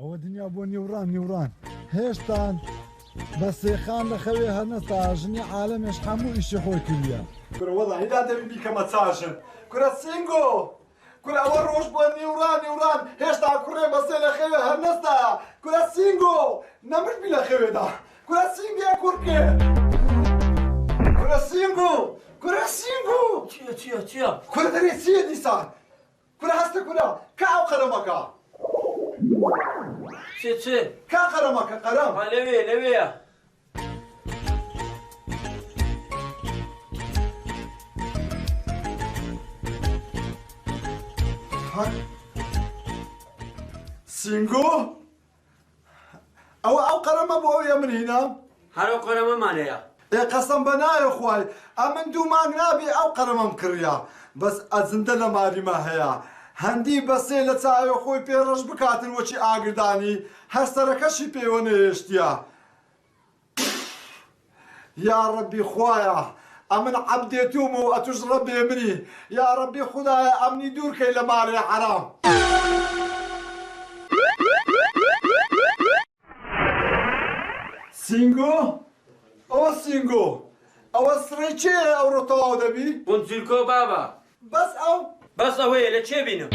ئەوە دنیا بۆ نیوران هێشتان بە سێخان لە خەوێ هەرنەستا ژنی عالەمێش هەموو ئیشی خۆی کردیە. کورە وەڵی دا دەبی بیکەمە چاژن کورە سینگۆ کورە ئەوە ڕۆژ بۆ نیوران هێشتا کوڕێ بەسێ لە خەوێ هەرنەستایە کورە سینگۆ نەمردبی لە خەوێدا کورە سینگێ کوڕکێ کورە سینگۆ چییە؟ کورە دەرێ چییە دیسان کورە هەستە کورە کا ئەو قەرەمەکە چێ؟ کا قەرەمەکە قەرەم لەوەیە سینگۆ ئەو قەرەمە بۆ ئەوێ من هینە هەرو قەرەمەمانەیە قەسەم بە نایە خوای ئەمن دوو مانگ نابێ ئەو قەرەمەم کڕیا بەس ئەجندە لە ماریمە هەیە هەندی بەسێ لە چاوێ خۆی پێڕەش بکاتن وەچی ئاگردانی هەر سەرەکەشی پێوە نەهێشتیە یا ڕەبی خوایە ئەمن عەبدێتومە و ئەتوش ڕەبێ منی یا ڕەبی خودایە ئەمنی دوورکەی لە مارێ حەرام سینگۆ ئەوە سینگۆ ئەوە سڕی چێە ئەوڕۆ تەواو دەبی؟ بونجیلکۆ بابا بەس ئەوەیە لە چێ بینم؟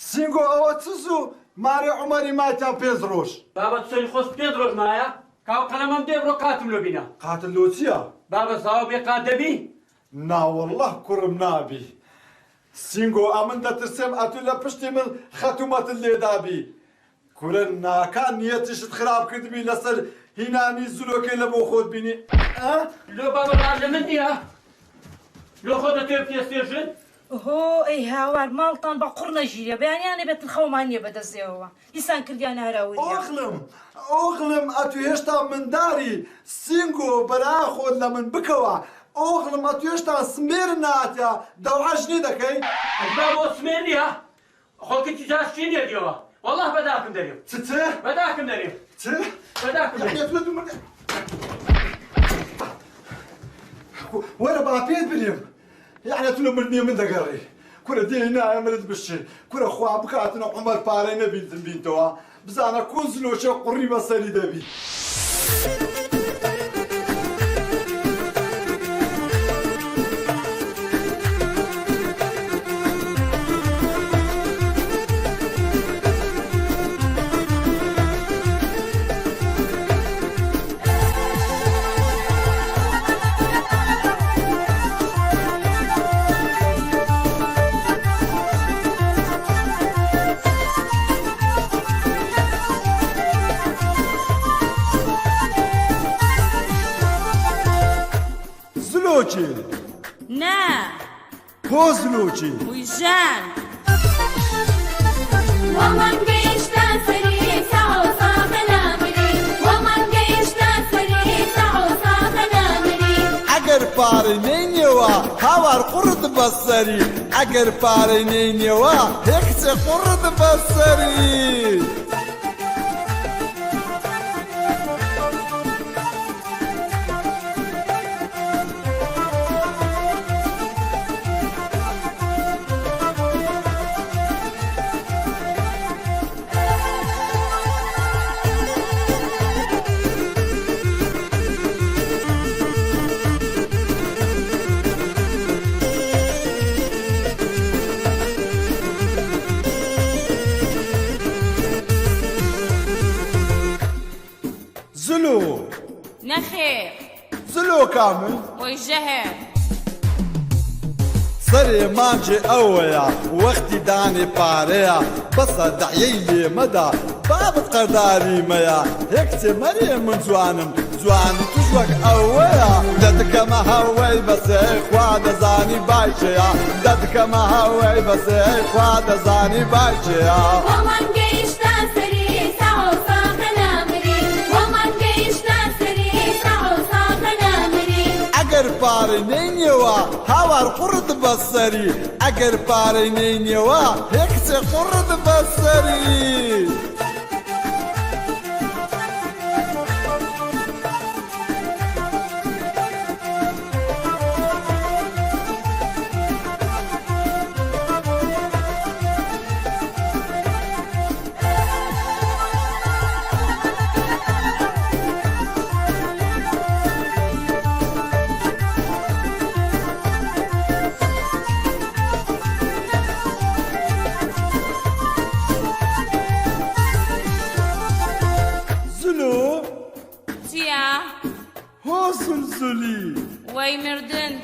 سینگۆ ئەوە چ زوو مارێ عومەری مایتان پێنج ڕۆژ بابا چۆنی خۆست پێنج ڕۆژ مایە کاو قەلەمەم دێ بڕۆ قاتم لۆ بینە قاتل لۆ چییە؟ بابا زاوە بێ قات دەبی؟ ناوەڵڵە کوڕم نابی سینگۆ ئەمن دەترسێم ئەتو لە پشتی من خەتومەتت لێدابی کورە ناکان نیەتیشت خراپ کردبی لەسەر هینانی زولۆکەی لە بۆ خۆت بینی لۆ بابا ڕاز لە من نییە لۆ خۆتە تێ پێستێژن هۆ ئەی هاوار ماڵتان بە قوڕ نەژیرە بەیانیانێ بێتن خەومان نییە بەدەستێەوە دیسان کردیان هەراوریە ئۆغڵم ئەتو هێشتا منداری سینگۆ بەرا خۆت لە من بکەوە ئۆغڵم ئەتو هێشتا سمێر ناتیا دەوعەژنی دەکەی ئەجبا بۆ سمێر نییە خۆکەتی جاشتی نێدیەوە والله بەداکم دەرێم چ بەداکم دەرێم بەداکم دەرێم وەرە با پێت برێم یعنی تو لە مردنی من دەگەڕی کورە دێ نایە منت بشێ کورە خوا بکاتنە عومەر پارەی نەبینتن بینتەوە بزانە کۆ زلۆچە قوڕی بەسەری دەبی نا پۆزلوچی ویژان ومن قيشتا سري سعو صاحنا مني ومن قيشتا سري سعو صاحنا مني ئەگەر پارەی نینیەوە هاوار قوڕت بەسەری ئەگەر پارەی نینیەوە هێکچێ قوڕت بەسەری نخير زلو كامل وجهر سري مانجي اويا وقتي داني باريا بس دعيي لي مدى بابت قرداري ميا هيكتي مريم من زوانم تجوك اويا دتك ما هوي بس اخواد زاني بايشيا دتك ما هوي بس اخواد زاني بايشيا ومن قيشتا سري سعو صاحنا مني ومن قيشتا سري سعو صاحنا مني ئەگەر پارەی نینیەوە هاوار قوڕت بەسەری ئەگەر پارەی نینیەوە هێکچێ قوڕت بەسەری هو زلزلي وي مردن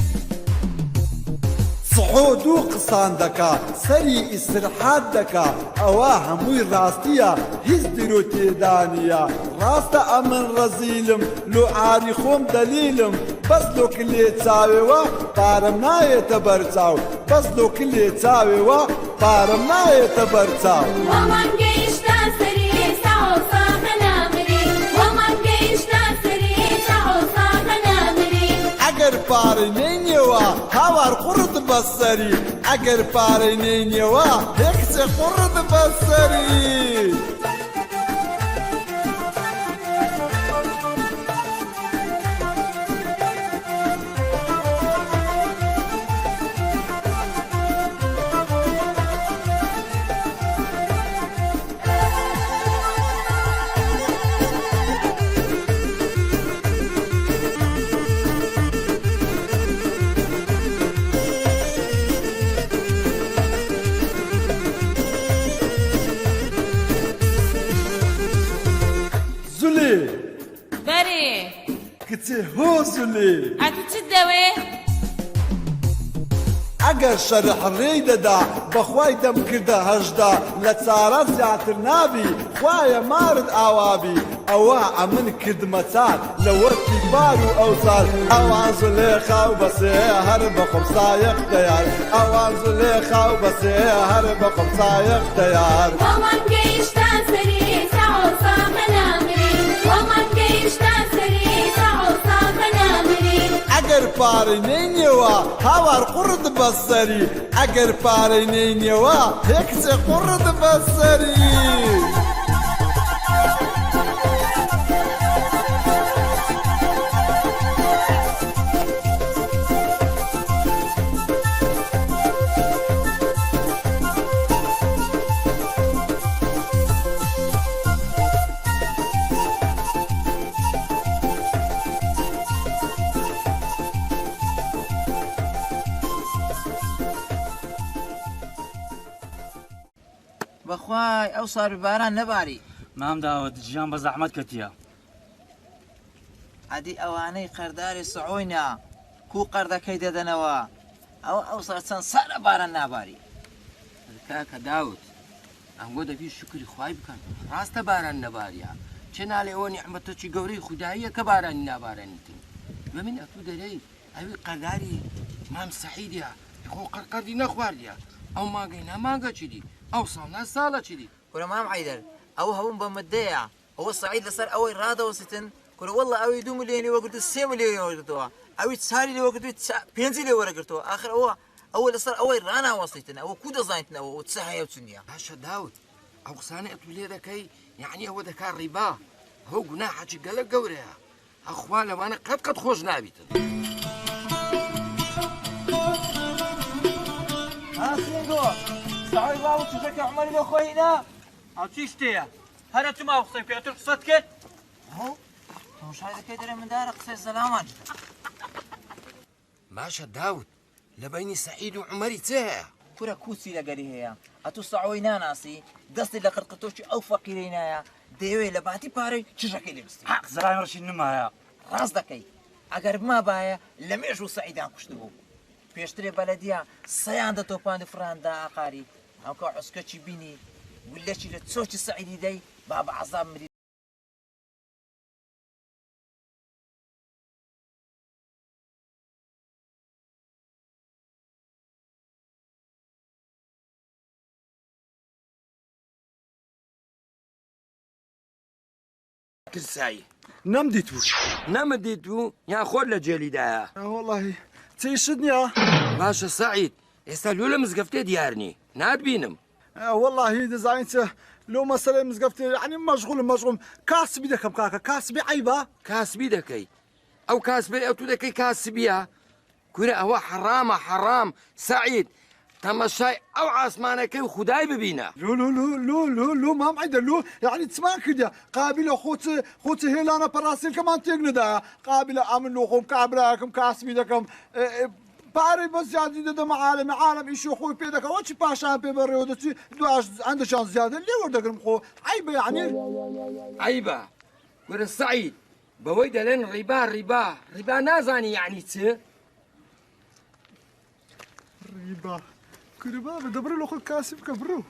صعود و قسان دكا سري استرحاد دكا اوا هموي راستيا هز درو تيدانيا راستا امن رزيلم لو عاري خوم دليلم بس لو كلي تساوي بارمنا يتبرتاو بس لو كلي تساوي بارمنا يتبرتاو ومن قيشتا سري سعو صاحنا مري ومن قيشتا سري سعو صاحنا مري اگر پارینینیوا هاوار قرد بسری اگر پارینینیوا هکس قرد بسری زولی بري کتی هو زولی عتو تدوي اگر شرح ریددا بخوای دم کرده هجدا لچارا زیاتر نابی خوای مارد آوابی اوا امن کرد متان لوتی بارو اوزار اوان زلیخا و بسی هر بخم سایق دیار اوان زلیخا و بسی هر بخم سایق دیار ومن قيشتا سري سعو صاحنا مري ومن قيشتا سري سعو صاحنا مري اگر پارینینیوا هاوار قرد بسری اگر پارینینیوا هکس قرد بسری بەخوای ئەو ساروی باران نەباری مام داوت ژیان بە زەحمەت کەتیە عەدی ئەوانەی قەرداری سعۆینە کوو قەردەکەی دەدەنەوە ئەو سار چەند سارە باران ناباری کاکە داوت ئەم بۆ دەبی شکری خوای بکەن ڕاستە باران نەباریە چێ ناڵێ ئەوە نیعمەتەکی گەورەی خودداییە کە بارانی نابارانیتن دوێمین ئەتوو دەرەی ئەوی قەرداری مام سەعیدە خۆ قەرقەردی نەخواردیە ئەو ماگەی ناماگە چیدی ئەو ساڵ ساڵە چیدی کورە مام عەیدەر ئەوە هەوون بە مدەیە ئەوە سەعید لەسەر ئەوەی ڕادەوەستن کورە وەڵڵا ئەوەی 2 ملیۆن لێ وەرگرتو 3 ملیۆن وەرگرتەوە ئەوی 4 لێ وەرگرتووی 5 لێ وەرەگرتەوە ئاخر ئەوە لەسەر ئەوەی ڕاناوەستیتن ئەوە کو دەزانیتنەوە و چ هەیە و چ نییە باشە داوت ئەو قسانە ئەتوو لێ دەکەی یعنی ئەوە دەکات ڕیبا هەو گوناحەکی گەلە گەورەیە ئەخوا لەوانە قەت خۆش نابیتن سەعۆی باو چەکە عومەری بۆ خۆینا ئەو چی شتەیە هەرە تو ماوە قسەی پێتر قسەت کرد تەماشای دەکەی دەرە مندارە قسەی زەلامان باشە داوت لە بینی سەعید و عومەری چ هەیە کورە کوچی لەگەری هەیە ئەتوو سەعۆی ناناسی دەستی لە قرقتۆکی ئەو فەقیرەی نایە دەیەوێت لە باتی پارەی چژەکەی لێ بستی حەق زەرای ڕەشی نمایە ڕاست دەکەی ئەگەر بما باە لە مێژ و سەعیدان کوشت بوو پێشترێ بەلەدیە سەیان دەتۆپاند فراندا ئاقاری ئەوکە عوسکەکی بینی گولەکی لە چۆکی سەعیدی دەی با بە عەزاب مری کرسایی نەمدیتوو نەمەدیت و یان خۆر لە جێلیدایە والله تیشت نییە باشە سەعید ئێستا لۆ لە مزگەفتێ دیارنی ناتبینم والله دەزانیت لۆ مەسەلەی مزگەفتێ عنی مەشغوڵم کاسبی دەکەم کاکە کاسبی عیبە کاسبی دەکەی ئەو کاسبێ ئەو تو دەکەی کاسبیە کورە ئەوە حەرامە حەرام سەعید تەمەشای ئەو ئاسمانەکەی و خودای ببینە لۆ مام عیدە لۆ یعنی چمان کردە قابلە خۆت هێلانە پەراسیلکەمان تێک نەدا قابلە ئەمن لۆ خۆم کابراکەم کاسبی دەکەم پارەی بە زیادی دەدەمە عالم ئیشی خۆی پێ دەکەوە چی پاشان پێ بەڕێوە دەچی دوش ئەندەشان زیادە لێ وەردەگرم خۆ عیبە یعنی عیبە وەرە سەعید بەوەی دەڵێن ڕیبا نازانی یعنی چ؟ ڕیبا کوربا بە دەبڕە لە خۆت کاسی بکە بڕۆ.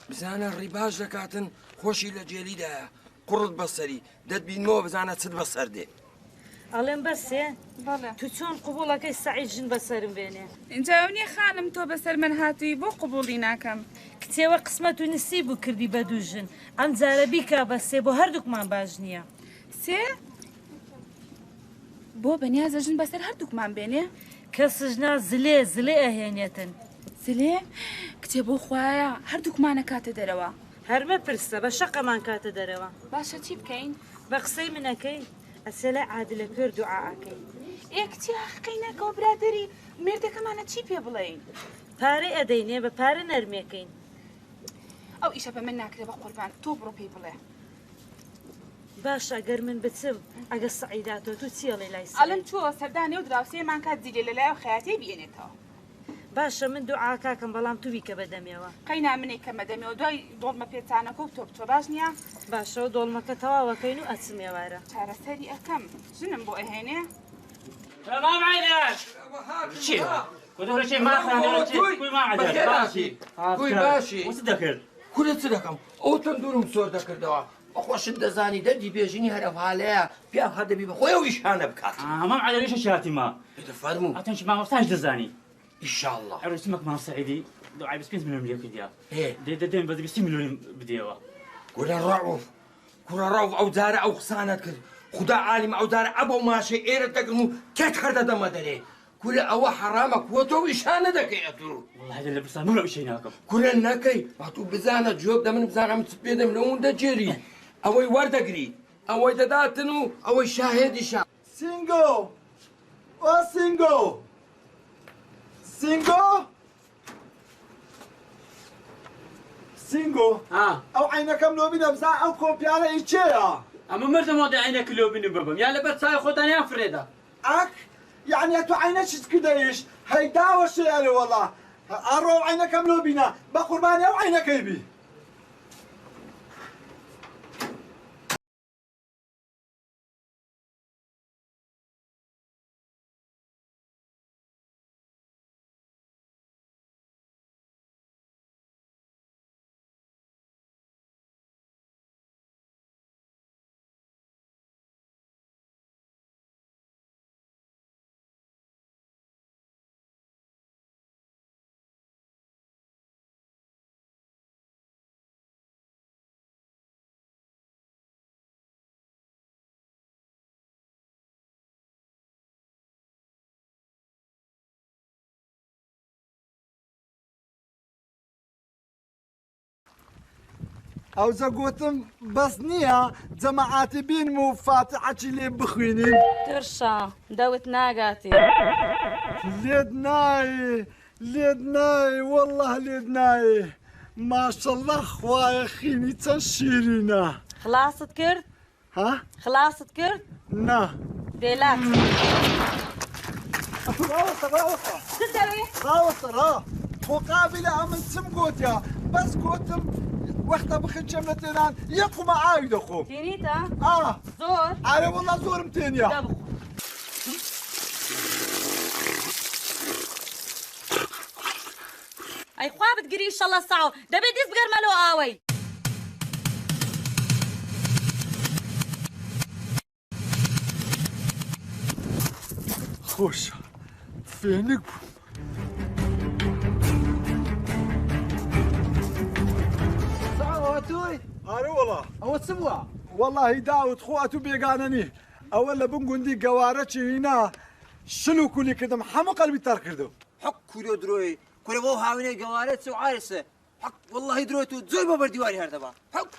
بزانە ڕیباش دەکاتن خۆشی لە جێلیدایە قوڕت بەسەری دەتبینەوە بزانە چت بەسەر دێ. ئەڵێم بەسێ بەڵێ تو چۆن قوبوڵەکەی سەعید ژن بەسەرم بێنێ؟ اینجا ئەو نییە خانم تۆ بەسەر من هاتووی بۆ قوبوڵی ناکەم. کتێوە قسمەت و نسی بوو کردی بە دوو ژن ئەم جارە بیکا بەسێ بۆ هەردووکمان باش نییە. سێ بۆ بەنیازە ژن بەسەر هەردووکمان بێنێ؟ کەسژنا زلێ ئەهێنێتن. زلێ کتێ بۆ خوایە هەردووکمانە کاتە دەرەوە. هەرمە پرسە بە شەقەمان کاتە دەرەوە. باشە چی بکەین؟ بە قسەی منەکەی ئەسێ لای عادلە پێر دوعاکەی. کتی حقی نەکەوە برادری مێردەکەمانە چی پێ بڵێین؟ پارەی ئەدەینێ بە پارە نەرمێکەین. ئەو ئیشە بە من ناکرێ بە قوربان تۆ بڕۆ پێی بڵێ. باش ئەگەر من بچم ئەگە سەعیداتۆ تو چیڵی لای ئەڵم چوە سەردانێ و دراوسێمان کات زیلێ لەلایە خەیاتی بێنێتەوە. باشە من دوعاکاکەم بەڵام تو بیکە بەدەمێەوە. قەینا منێک کە مەدەمێەوە دوای دۆڵمە پێچانەکە و تۆ باش نییە؟ باشەوە دۆڵمەکە تەواوەکەین و ئەچم ێوارە. چارەسەری ئەەکەم ژنم بۆ ئەهێنێ؟ تمام عينك شي ودور شي ما كل ما عدل باشی وش ذكر کورە چ دەکەم ئەو تەندورم سۆر دەکردەوە بەخۆشت دەزانی دەردی بێژینی هەرەڤالەیە پێم هەدەبی بەخۆی ئەو ئیشانە بکات. تمام على ليش شاتي ما فەرموو أتنش ما وصاش دزاني ئیشاءالله. عرفت اسمك ما سعيدي دعاء بس 5 مليون مليون كديا إيه. دين بدي ب 6 مليون بديوا کوورە ڕەوف ئەو جارە ئەو قسانت کرد خدا عالم ئەو جارە ئەبەو ماشەی ئێرە دەگرن و کێت خەردە دەمە دەرێ کوورە ئەوە حرامە کووە تۆ ئیشانە دەکەی ئەتوو والله هذا اللي بس مو شيء ناكم کوورە نەکەی هاتوو بزانە جواب دە من بزانم چ پێ دەم لەوەندە جێری ئەوەی وەردەگری ئەوەی دەداتن و ئەوەی شاهێدیشان. سینگۆ ئۆ سینگۆ ئەو عینەکەم لۆ بینە بزان ئەو کۆمپیانە هیچ چێیە؟ أما مرت ما ده عينك لو بيني بابم يا لبرت ساي خداني يا فريدة ئاک یعنی تو عینەشت کردەیش هەیداوە شێرە وەڵا ئەڕۆ عینەکەم لۆ بینە بە قوربانی ئەو عینەکەی بی. ئەو جەگوتم بەس نییە جەماعاتی بینم و فاتحەچی لێ بخوێنین. ترشا دەوت ناگاتی. لێت نایە وەڵڵه لێت نایە ماشەڵڵە خوایە خینی چەند شیرینە. خلاصت کرد؟ ها؟ خلاصت کرد؟ نا دێلات ڕاوەتە ڕا مقابلە ئەمن چم گوتیا بەس گوتم وەختە بخچەم لە تێنان یەقمە ئاوی دەخۆم. تێنیتە؟ زۆر ئارە وەڵا زۆرم تێنیە. ئەی خوا بتگری ئیشەڵە ساو دەبێت دەست بگەرمەلۆ ئاوەی. خۆشە فێنک بوو. توی ئارە وەڵا ئەوە چ بووە؟ وەڵاهی داوت خۆات و بێگانەنی ئەوە لە بن گوندی گەوارە چێنا شل و کولی کردم هەموو قەلبی تەر کردم. حق کوورە درۆی کوورە بۆ هاوینەی گەوارەت و عارسە حق واللهی درۆیت و زۆر بە بەردیواری هەردەبا حق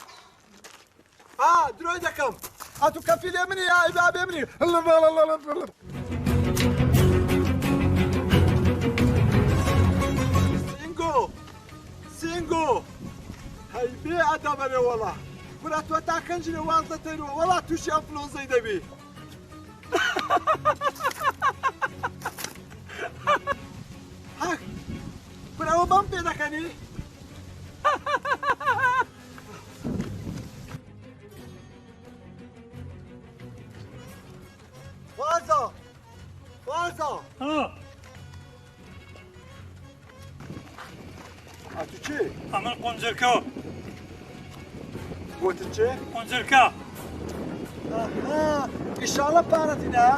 درۆی دەکەم ئەتو کەفی لێ منی ئای با بێ منی سینگۆ هەی بێ ئەدەبەرێ وەڵا کورە تۆ تا کەنجرە واز دەتەیرەوە وەڵا تووشی ئەم فلۆزەی دەبی. کورە ئەوە بەم پێ دەکەنی؟ فازا فازا ئەتو چێ؟ ئەمە قۆنجەرکەوە گوتت چێ؟ قۆنجەرکە ئیشاڵە پارەتی نایە؟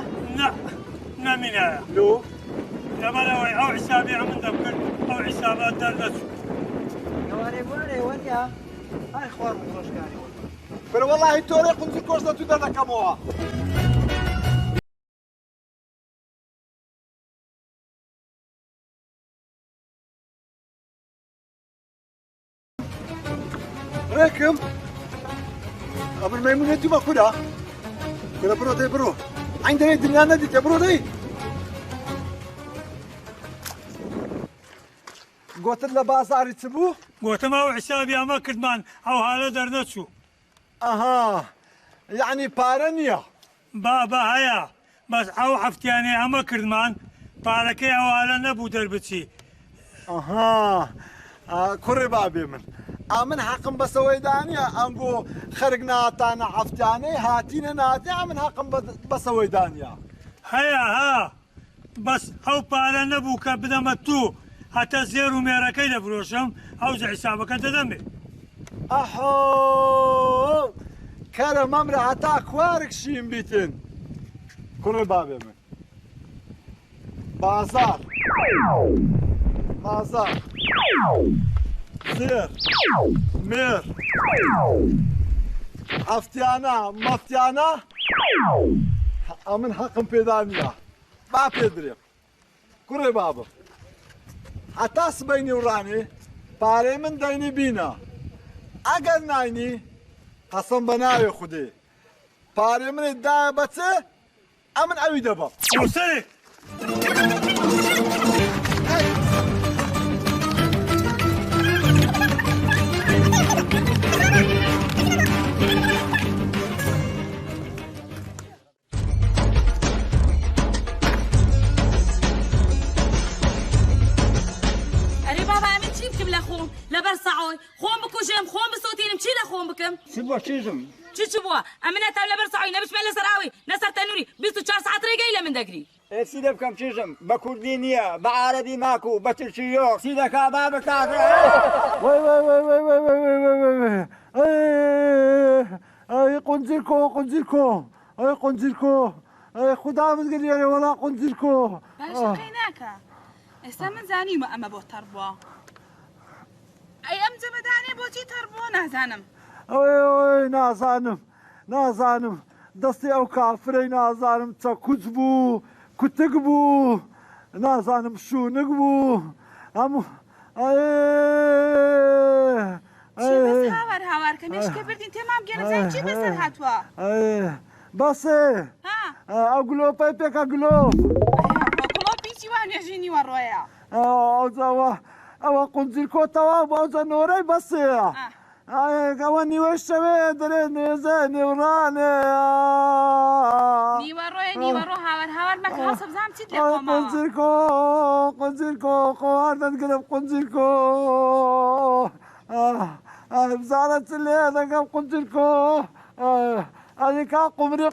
نامینایە لۆ؟ لەبەرەوەی ئەو حیسابی من دەکرد ئەو حیسابات دەردەچوو ئەوانەی وانێ وەریا ئای خوار خۆشکاری برە وەڵاهی تۆرەی قونجی کۆش دە تو دەردەکەمەوە ڕێکم ئەمن مەیمونێتی بە خوددا برە بڕۆ دەی بڕۆ ئەین دەوێت دنیا نەدیتێ بڕۆ دەی گوتت لە بازاری چ بوو؟ گوتم ئەو حیسابی ئەمە کردمان ئەو حالە دەردەچوو ئەها یعنی پارە نییە بە هەیە بەس ئەو هەفتیانێ ئەمە کردمان پارەکەی ئەو حالە نەبوو دەربچی ئەها کوڕێ بابێ من حەقم بەسەوەی دانیە ئەنگۆ خەرگ ناتانە هەفتیانەی هاتینە ناتێ من حەقم بەسەوەی دانیە هەیە ها بەس ئەو پارە نەبوو کە بدەمە تو هەتا زێر و مێرەکەی دەفرۆشم ئەو حیسابەکە دەدەمێ ئەحۆ کەرە مەمرە هەتا کوارێک شیم بیتن کوڕێ بابێ من بازار زێر مێر هەفتیانە مەفتیانە ئەمن حەقم پێدا نییە با پێ درێم کوڕێ بابم هەتا سبەی نێوڕانێ پارەی من دەینی بینە ئەگەر ناینی قەسەم بە ناوێ خودێ پارەی منێ دایە بەچێ ئەمن ئەوی دەبە وسەرێ لەبەر سەعۆی خۆم بکوژم خۆم بسووتێنم چی لە خۆم بکەم چی بووە چیزم چی بووە ئەمنەتە لەبەر سەعۆی نەبشمە لەسەر ئاوی نەسەر تەنووری 24 ساعت ڕێگەی لە من دەگری چی دە بکەم چیزم بە کوردی نییە بە عارەبی ماکو بە ترکیۆ چی دەکا با بکات ئەی قونجیرکۆ ئەی قونجیرکۆ ئەی خوددا مزگەریێ وەڵا قونجیرکۆ باشەکەی ناکە ئێستا من زانیمە ئەمە بۆ تەڕ بووە ئەی ئەم جەمەدانێ بۆچی تەڕ بووە نازانم ئەوێ نازانم دەستی ئەو کافرەی نازانم چە کوچ بوو کوتک بوو نازانم شوونک بوو هەموو هاوارکە مێشکە بردین تێمام گەنەزای چی بەسەر هاتووە بەسێ ئەو گلۆپەی پێکە گلۆپ پیچی وان نێژینی وەڕۆیە ئەوزەوە ئەوە قونجیرکۆ تەواو بۆ جەنۆرەی بەسەیە ئەوە نیوە شەوێ دەرێ نێزە نێوڕانێ نیوەڕۆ هاوار مەکە هەڵسە بزانم چیت لێ قونجیرکۆ خۆوار دەنگرم قونجیرکۆ بزانە چ لێ دەگەم قونجیرکۆ ئەلیکا قومری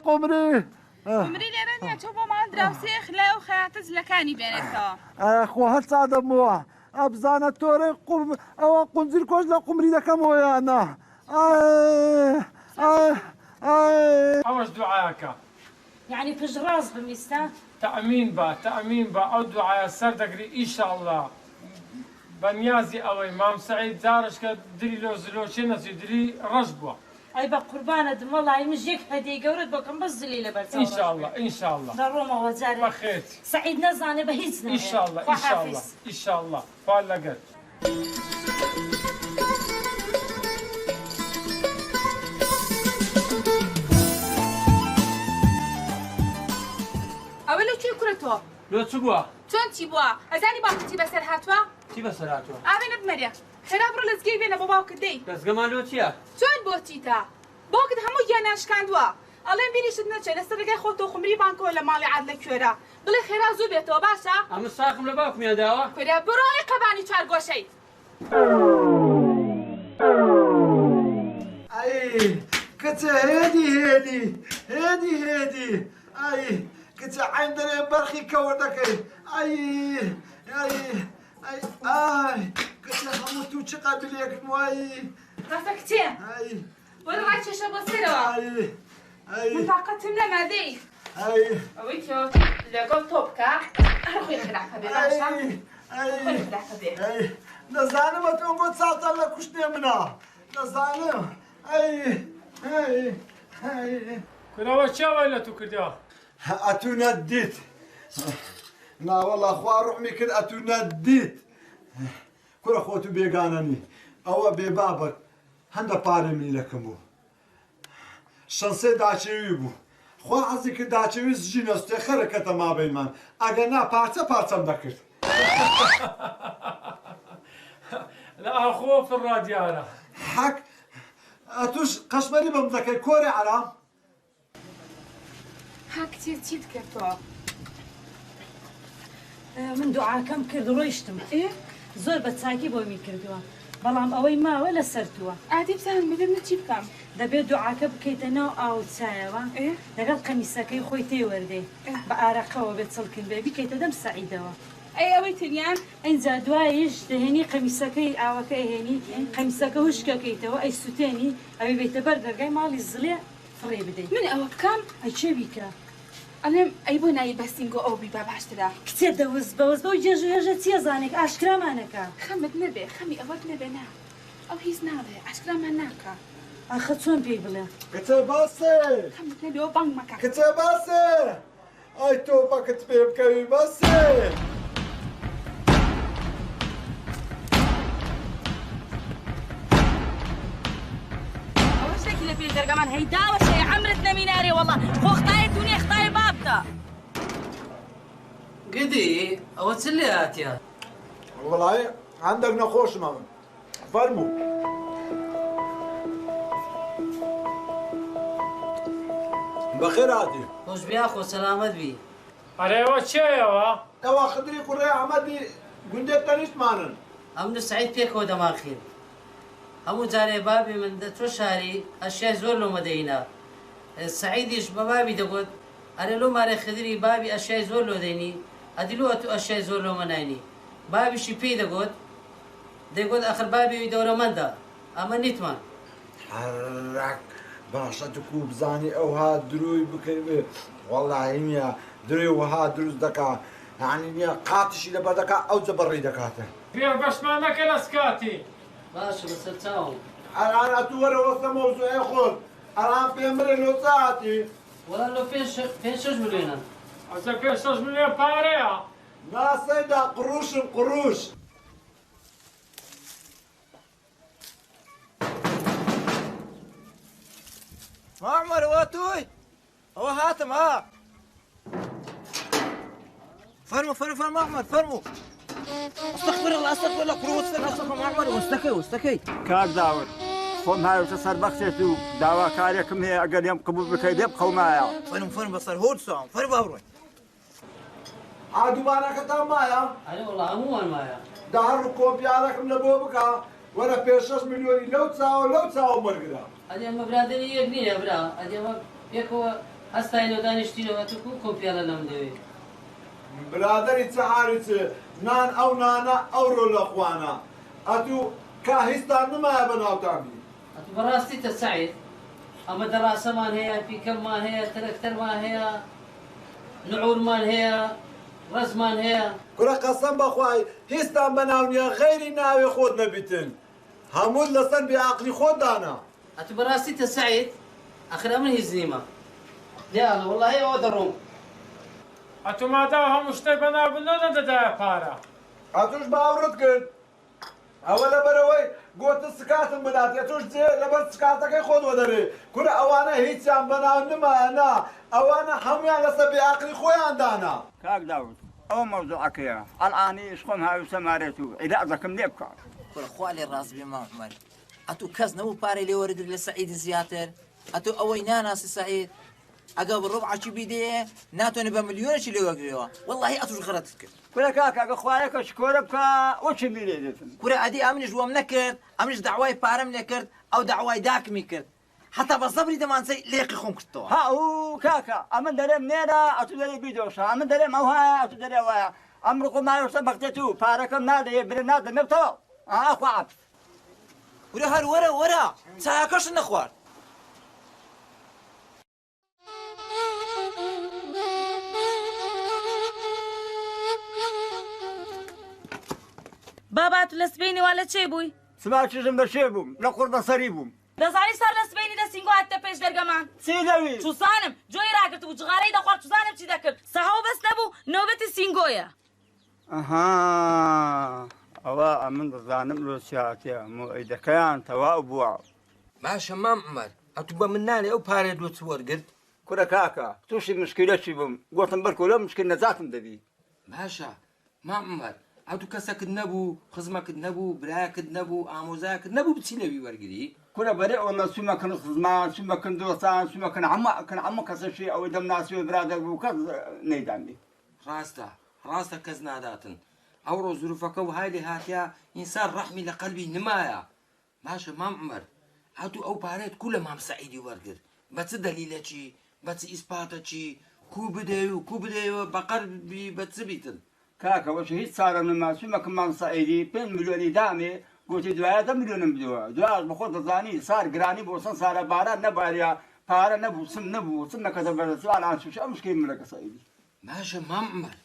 عمری لێرە نییە چۆ بۆ ماڵ دراوسێ خلای و خەیاتە جلەکانی بێنێتەوە خۆ هەر چادەمەوە ئەبزانە تۆرەی ئەوە قونجیرکۆش لە قومری دەکەمەوە یانە ئەوەش دوعاکە یعنی پژڕاز بمیستە تەئمین بە ئەو دوعایە سەردەگری ئیشەڵڵا بەنیازی ئەوەی مام سەعید جارش کە دلی لۆ زلۆچێ نەچی دلی ڕەش بووە ئەی بە قوربانە دمەڵی مژ یەک هەدیە گەورت بۆکەم بەس زلی لەبەر ئینشاءڵڵا دەڕۆمەوە جارێ بەخێر سەعید نەزانێ بە هیچ ئینشاءڵڵا خوار لەگەر ئەوە لەکوێ کوڕەتەوە لۆ چ بووە چۆن چی بووە ئەزانی باوکتی بەسەر هاتووە چی بەسەر هاتووە ئاوێنە بمەرە خێرا بڕۆ لەزگەی بێنە بۆ باوکت دەی دەستگەمان لۆ چییە چۆن بۆچیتە باوکت هەموو گیان ناشکاندووە ئەڵێن بیریشت نەچێت لەسەر ڕێگای خۆتۆ خومری بانکەوە لە ماڵی عاد لە کوێرە بڵێ خێرا زوو بێتەوە باشە ئەمە ساقم لە باوکمیان داوە کورە بڕۆی قەبانی چارگۆشەی ئەی کچە هێدی ئەی کچە عین دەرێ بەرخی کەوەردەکەی ئای کچە هەموو تو چ قەبیلەیەکت وایی ڕەفە کچێ وەرە ڕای چێشە بۆ سێرەوە من تاقەتم نەمادەی ئەوەی کە لەگەڵ تۆ بکە هەر خۆی خراپە بێ باشە خۆی خراپە بێ نەزانم ئەتۆ بۆ چاوتان لە کوشتێ منە نەزانم کورەوە چاوای لە تو کردەوە ئەتو نەدیت ناوەڵا خوا ڕوحمی کرد ئەتو نەدیت کورە خۆت و بێگانەنی ئەوە بێبابەت هەندە پارە میلەکەم بوو شەنسێ داچێوی بوو خوا حەزی کرد داچێوی زژی نەستێ خەرەکەتە مابینمان ئەگەر نا پارچە پارچەم دەکرد لە ئاخۆ فڕا دیارە حەک ئەتوش قەشمەری بەم دەکەی کۆرێ عەرام ها کچێ چیت کردەوە من دوعاکەم کرد ڕۆیشتم زۆر بە چاکی بۆ می کردووە بەڵام ئەوەی ماوە لە سەرتووە ئادی بزانم ببێم چی بکەم دەبێت دوعاکە بکەیتە ناو ئاو چایەوە لەگەڵ قەمیسەکەی خۆی تێوەردەی بە ئارەقەوە بێت چڵکن بێ بیکەیتە دەم سەعیدەوە ئەوەی تریان ئەینجا دوایش دەهێنی قەمیسەکەی ئاوەکەی هێنی قەمیسەکە وشکەکەیتەوە ئەی سوتێنی ئەوی بێتە بەر دەرگای ماڵی زڵێ فڕێ بدەیت من ئەوە بکەم ئەی چێ بیکە ئەلێم ئەی بۆ نایی بەستینگۆ ئەو بیبا باشترا کچێ دەوز بەوەز بەو جێژێژە چیە زانێک ئاشکرامانەکە خەمت نەبێ خەمی ئەوەت نەبێ نا ئەو هیچ ناڵێ ئاشکرامان ناکە ئاخە چۆن پێی بڵێ کچە باسێ خەمت نەبێ ئەو بانگ مەکە کچە باسێ ئای تۆ پەکت پێ بکەوی باسێ ئەوە شتێکی لە پێش دەرگەمان هەیداوە شەی عەمرت نەمینارێ وەڵڵا خۆ ختایەت و نێ ختایە بابتە گدی ئەوە چ لێ هاتیە وەڵای هەندێک نەخۆشمە من فەرموو بەخێر هاتی خۆش بیا خۆ سەلامەت بی ئەرێەوە چێەوە ئەوە خدری کوڕێ ئەحمەدی گوندێک تەنیشتمانن ئەم سعید پێکەوە دەماخین هەموو جارێ بابی من تۆ شاری ئەشیای زۆر لۆمە دەینا سعیدیش بە بابی دەگوت ئەرێ لۆ مارێ خدری بابی ئەشیای زۆر لۆ دەینی ئەدیلووە تو ئەشیای زۆر لۆمە ناینی بابیشی پێی دەگوت دەیگوت ئەخر بابی دەورەمەندە ئەمە نیتمان حەرەک باشە تو بزانی ئەو هات دروی بکەوێ وەڵاهی نییە درێ وەها دروست دەکا یعنی نییە قاتشی لەبەر دەکا ئەو جەبەڕی دەکاتە پێ بەشمان نەکە لە سکاتی باشە بەسەر چاوم ئەران ئەتو وەرە وەستە مەوزوعی خۆت ئەران پێم بڵێ لۆ ساعتی وەڵا لۆ پێنج شەش ملیۆنە ئەسە پێ 6 ملیۆن پارەیە ناسەیدا قڕوشم قڕوش معمر ئەوە توی ئەوە هاتم ها فەرموو فەرموو معمر فەرموو استغفر الله استغفر الله قڕ وەستەکە معمر وەستەکەی کاک داوت خۆم هاوتە سەربەختێت و داواکارێکم هەیە ئەگەر لێم قبول بکەی لێ بخەومایە فەرموو بەسەر هۆت ساوم فەرموو با بڕۆین ئادوبانەکەتان مایە ئەرێ وەڵا هەمووان مایە داڕ و کۆمپیالەکەم لە بۆ بکە وەرە پێ 6 ملیۆنی لەو چاوە وەرگرا ئەدی ئەمە برادری یەک نییە برا ئەدی ئەمە یەکەوە هەستاینەوە دانیشتینەوە تو کۆمپیالە لەم دەوێت برادری چەعاری چ نان ئەو نانە ئەوڕۆ لە خوانە ئەتوو کاهیستان نمایە بە ناوتان بی ئەتو بەڕاستیتە سعید ئەمە دەڕاسەمان هەیە پیکەممان هەیە ترەکتەرمان هەیە نعورمان هەیە ڕزمان هەیە کورە قەسەم بەخوای هیچتان بەناو نییە غەیری ناوێ خۆت نەبیتن هەموو لەسەر بێعەقلی خۆت دانا ئەتو بەڕاستیتە سعید ئەخر ئەمن هیچ نیمە دیاڵە وەڵاهی ئەوە دەڕۆم ئەتو ماداوە هەموو شتێک بەناوبوو نەدەدایە پارە ئەتوش باوڕت کرد ئەوە لەبەرەوەی گۆتە سکاتم بدات ئەتوش جێ لەبەر سکاتەکەی خۆت وەدەرێ کورە ئەوانە هیچیان بەناو نمایە نا ئەوانە هەمویان لەسەر بێعەقلی خۆیان دانا کاک داوت ئەو مەوزوعەکەیە ئەڵئانیش خۆم هاویستە مارێت و عیلاجەکەم لێ بکە خوا لێ ڕاست بێ معمر ئەتو کەس نەبوو پارەی لێ وەرەگری لە سەعیدی زیاتر ئەتو ئەوەی ناناسی سەعید ئەگەر بە ڕۆبعەکی بیدێ ناتوانێت بە ملیۆنێکی لێ وەرگرەوە وەڵڵاهی ئەتوش غەڵەتت کرد کورە کاکە ئەگە خوایەکە شکۆرە بکە وەچی میرێ دێتن کورە ئەدی ئەمنیش وەم نەکرد ئەمنیش داوای پارەم لێ کرد ئەو داوای داکمی کرد حتى بالصبري دەمانچەی لێقی خۆم کردەوە. ها و کاکە ئەمە دەرێم نێرە ئەتو دەرێ بیدۆشە ئەمە دەرێم ئەو هەیە ئەتو دەرێ وایە ئەم ڕقۆ مایۆسە بەختێت و پارەکەم نادەیە برێ نادەمێتەوە ئاخوا عەب ورە هەر وەرە وەرە چایەکەشت نەخوارد. بابات لە سبەینی وا لە چێ بووی؟ سماچژم بە شێ بووم لە قوربەسەری بووم. دەزانی سەر لە سبەینی دە سینگۆ هاتە پێش دەرگەمان. چی دەوی؟ چوسانم جۆی ڕاگرت و جغارەی دەخوارد چوزانم چی دەکرد. سەهاو بەس نەبوو نۆبەتی سینگۆیە. ئەها ئەوە ئەمن دەزانم لۆ سیاتەیە مۆئیدەکەیان تەواو بووە. باشە مام عومەر ئەتوو بە من نالێ ئەو پارێ دۆ چ وەرگرت؟ کورە کاکە تووشی مشکلەکی بووم گوتم بەرکۆ لە مشکل نەجاتم دەبی. باشە مام عومەر ئەتوو کەسەکت نەبوو خزمەکت نەبوو برایەکت نەبوو ئامۆزایەکت نەبوو بچی لەوی وەرگری؟ کورە بەرێ ئەومە سومەکەن خزمان سومەکەن دۆستان سومەکەن هەموو کەسەشی ئەوەی دەمناسیوە برادەر بوو کەس نەیدامی. ڕاستە کەس ناداتن. ئەوڕۆ زروفەکە و های لێ هاتیە ئینسان ڕەحمی لە قەلبی نمایە. باشە مام عومەر هاتوو ئەو پارێت کو لە مام سەعیدی وەرگرت بە چ دەلیلەکی بە چ ئیسپاتەکی کو بدەی و کو بدەیەوە بەقەربی بە چ بیتن؟ کاکە وەش هیچ چارە نما سومەکە مام سەعیدی 5 ملیۆنی دامێ گوتی دوایە 10 ملیۆنم بدەوە دوای بە خۆت دەزانی سار گرانی بۆ چەند سارە باران نەباریا پارە نەبوو سم نەبوو چم نەکەدە بەرە سوال ئاسوش ئەم مشکلی ملەکە سەعیدی. باشە مام عومەر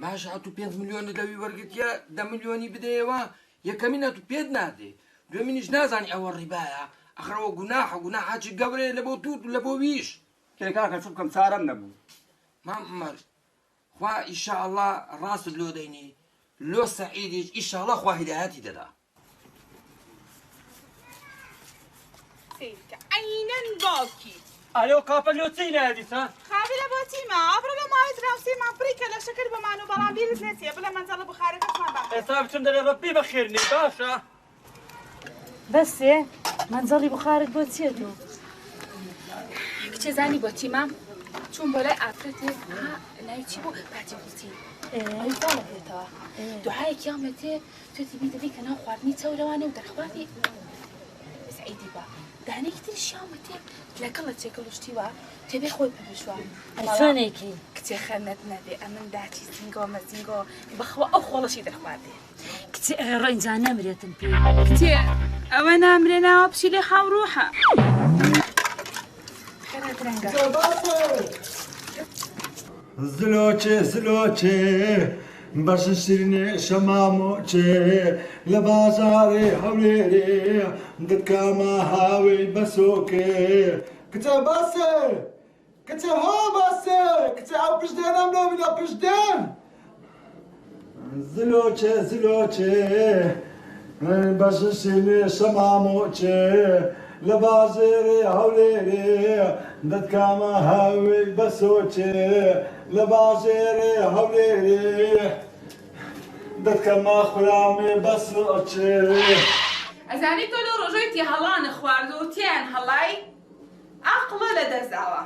باشە هاتوو 5 ملیۆنی لەوی وەرگرتیە 10 ملیۆنی بدەیەوە یەکەمین هاتوو پێت نادێ دوێمینیش نازانی ئەوە ڕیبایە ئەخرەوە گوناحە حاجی گەورەیە لە بۆ تووت لە بۆ ویش. کاکە چ بکەم چارەم نەبوو. مام عومەر خوا ئیشاءڵڵا ڕاستت لۆ دەینی لۆ سەعیدیش ئیشاءڵڵا خوا هیدایەتی دەدا. عینەن باوکی ئالۆ کاپە لۆ چی نادیسە؟ خابی لە بۆ تیمە ئەبرە لە ماڵی دراوسێمان پڕیکە لە شەکر بەمان و بەڵام بیرت نێتیە بڵێ مەنجەڵە بخارەکەتمان باخ ئێستا بچم دەرێ ڕەبی بەخێرنی باشە؟ بەسێ مەنجەڵی بخارت بۆ چیە تۆ؟ کچێ زانی بۆ تیمە چوون بۆ لای ئافرەتێ ناوی چی بوو پاتی گوتی ئەوی باڵە بێتەوە دوعایەکی یامەتێ توێتی بیدەبی کە ناو خواردنی چەورەوانێ و دەرخواردی سعیدی بە دانێکی تریشی یامەتێ لەگەڵە چێکەڵشتیوە تێبێ خۆی پەپشوە چۆنێکی کچێ خەرنەت نەبێ ئەمن داچی زینگۆ مەزینگۆ بەخوا ئەو خۆڵەشی دەرخواردێ کچێ ڕەنجا نەمرێتم پێ کچێ ئەوە نامرێ ناوە پشی لێ خاوڕوحە خەرە درەنگە زلۆچێ زلۆچێ بەشە شیرینێ شەمامۆچێ لە بازارێ هەولێرێ دەتکامە هاوێی بەسۆکێ کچە باسێ کچە هۆ باسێ کچە ئەو پشتێنەم لۆبینە پشتێن زلۆچێ زلۆچێ بەشە شیرینێ شەمامۆچێ لە بازێرێ هەولێرێ دەتکامە هاوێی بەسۆچێ لە بازێرێ هەولێرێ دەتکەمە خورامێ بەسۆچێ. ئەزانی تۆ لە ڕۆژۆیتی هەڵانە خوارد و تیان هەڵای عەقڵە لە دەستاوە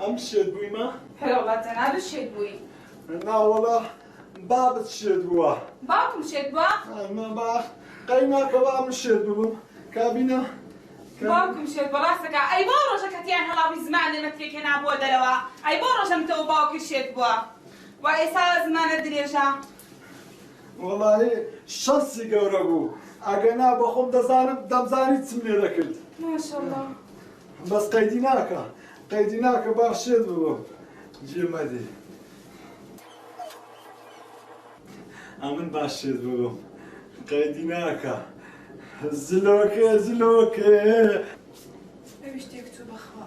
ئەم شێت بوویمە؟ هەرۆڵەتەنا بشێت بووی ناوەڵە بابت شێت بووە باوکم شێت بووە؟ باخ قەیماکەوە ئەم شێت بووم کابینە باوکم شێت بە ڕاستەکە ئەی بۆ ڕۆژەکە تیان هەڵاوی زمانە مەترێکێ نابووە دەرەوە ئەی بۆ ڕۆژەم تەوە باوکی شێت بووە و ئێستا زمانە درێژە وەڵاهی شەنسی گەورە بوو ئەگەنا بە خۆم دەمزانی چم لێ دەکرد ماشەڵڵا بەس قەیدی ناکە باش شێت بووم جێمەدی ئەمن باش شێت بووم قەیدی ناکە زلۆکێ زلۆکێ ئەوی شتێک چوو بەخوا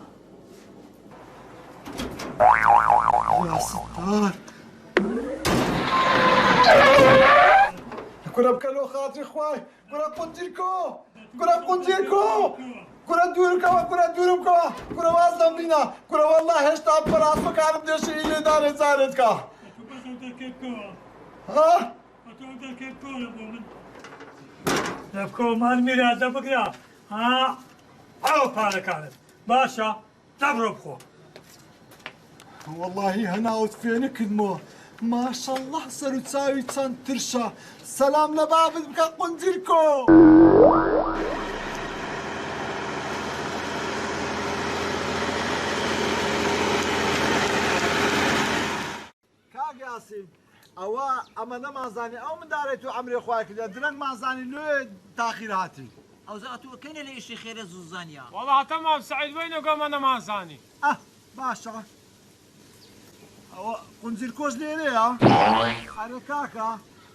یاسپار کورە بکەلۆ خاتری خوای کورە قونجیرکۆ کورە قونجیرکۆ کورە دوورکەوە کورە دوورمکەوە کورە واز دەمبینە کورە وەڵڵا هێشتا بەڕاستەکانم دێشی لێدانێ جارێت کە لە کۆمان میرادە بگرا ئەو پارەکانت باشە دەبڕۆ بخۆ وەڵڵاهی هەناوت فێنە کردمەوە ماشەڵڵا سەر و چاوی چەند ترشە سەلام لە بابت بکە قونجیرکۆ یاسین ئەوە ئەمە نەمازانی ئەو منداڵێت و ئەمرێ خوای کردە درەنگ مازانی نوێ تاخیر هاتی ئەو زاتووە کەنە لە ئیشی خێرە زوزانیا والله هەتا مام سعید وێنەگە ئەمە نەمازانی باشە ئەوە قونجیل کۆش لێرەیە ئەرێ کاکە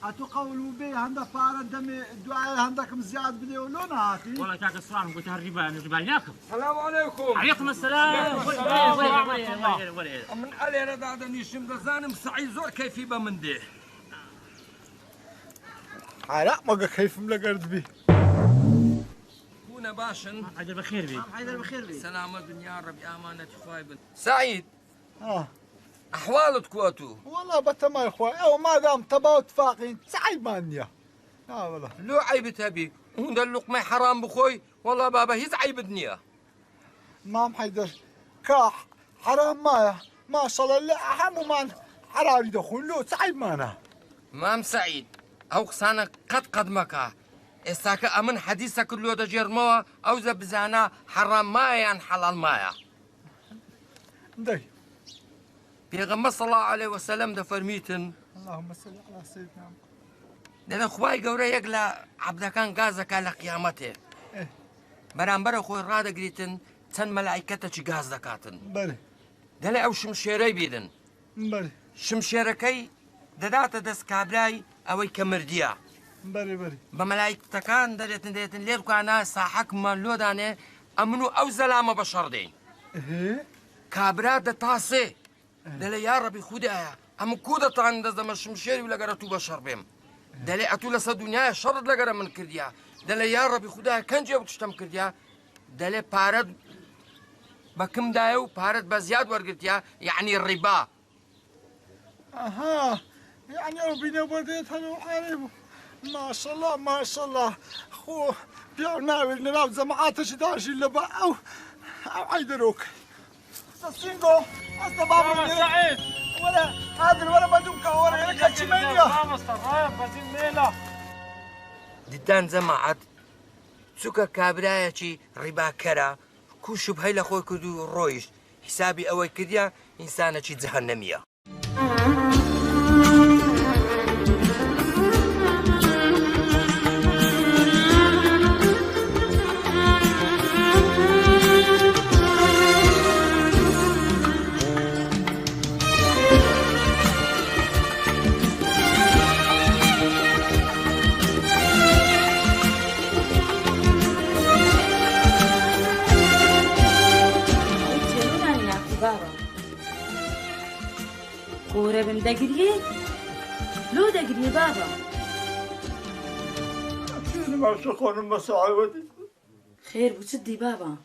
ئەتو قەول و بێ هەندە پارە دەمێ دوایە هەندەکەم زیاد بدێ و لۆ نهاتی والله كاك السلام قلت هالربا ناكم السلام عليكم عليكم السلام من علينا دادا نيشم دزانم سعيد زور كيفي بمندي حالا مەگە کەیفم لەگەرت بی كونا باشن حيدر بخير بي حيدر بخير بي سلامة دنيا ربي أمانة خوايبن سعيد أحوالك كواتو والله بتمام خوای ئەو مادام تەبا و تفاقین عیبمان نییە والله لو عيبت هبي هون اللقمة حرام بخوي والله بابا هيز عيب الدنيا مام حيدر كاح حرام مايا ما شاء الله لا همومان حرام يدخل له تعيب مانا مام سعيد أو خسانة قد مكا استاك أمن حديثك اللو دجير موا أو زبزانا حرام مايا عن حلال مايا دي بيغمى صلى الله عليه وسلم ده فرميتن اللهم صل على سيدنا ده خواي قوري يقلا عبدا كان غازك على قيامته برامبر خوي رادا قريتن تن ملائكته شي غاز دكاتن بله ده أو شمشيري بيدن بله شمشيركي ددات دس كابلاي أوي كمرديا بله بملائكة كان ديتن لير كانا صاحك ما لودانه أمنو أو زلامة بشر دين كابرا ده تاسي دل يا ربي خدايا أم كودة طعن دزم الشمشيري ولا قرأتو بشر بهم دل أتولا سدنيا شرد لقرا من كرديا دل يا ربي خدايا كان جاو تشتم كرديا دل بارد بكم دايو بارد بزياد ورقتيا يعني الربا يعني ربنا بديت هلو حريم ما شاء الله ما شاء الله خو بيعناوي نلعب زمعات شداش اللي بقى أو عيدروك سينجو أصلا بابا سعيد ولا هذا ولا بدون كور هيك كاتشمينيا ددان زمعت سوكا كابرايا ربا كرا كو شبهي لخوي كدو رويش حسابي أوي كديا إنسانة جهنمية كورة بمدقريه لو دقريه بابا شنو موسخون المساعودي خير بتصدي بابا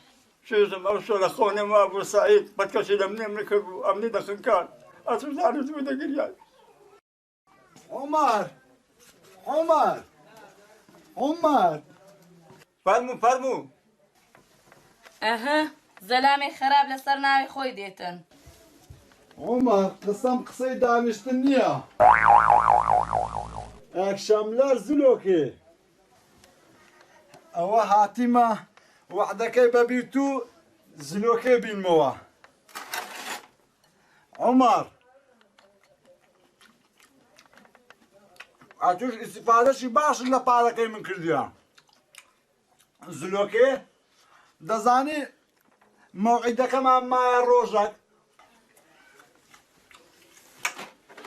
شنو موسخ اخونا ما ابو سعيد بتكسي لمني منكبو امني دخن كان اتوزارو زو دقريا عمر فرمو اها زلامي خراب لسر ناوي خوي ديتن عمر قسەی دانیشتن نییە ئەکشەملەر زلۆکێ ئەوە هاتیمە وەعدەکەی بەبیرت و زلۆکێ بینمەوە عمر ئەتوش ئیسیفادەشی باشن لە پارەکەی من کردیە زلۆکێ دەزانی مەوعیدەکەمان مایە ڕۆژێک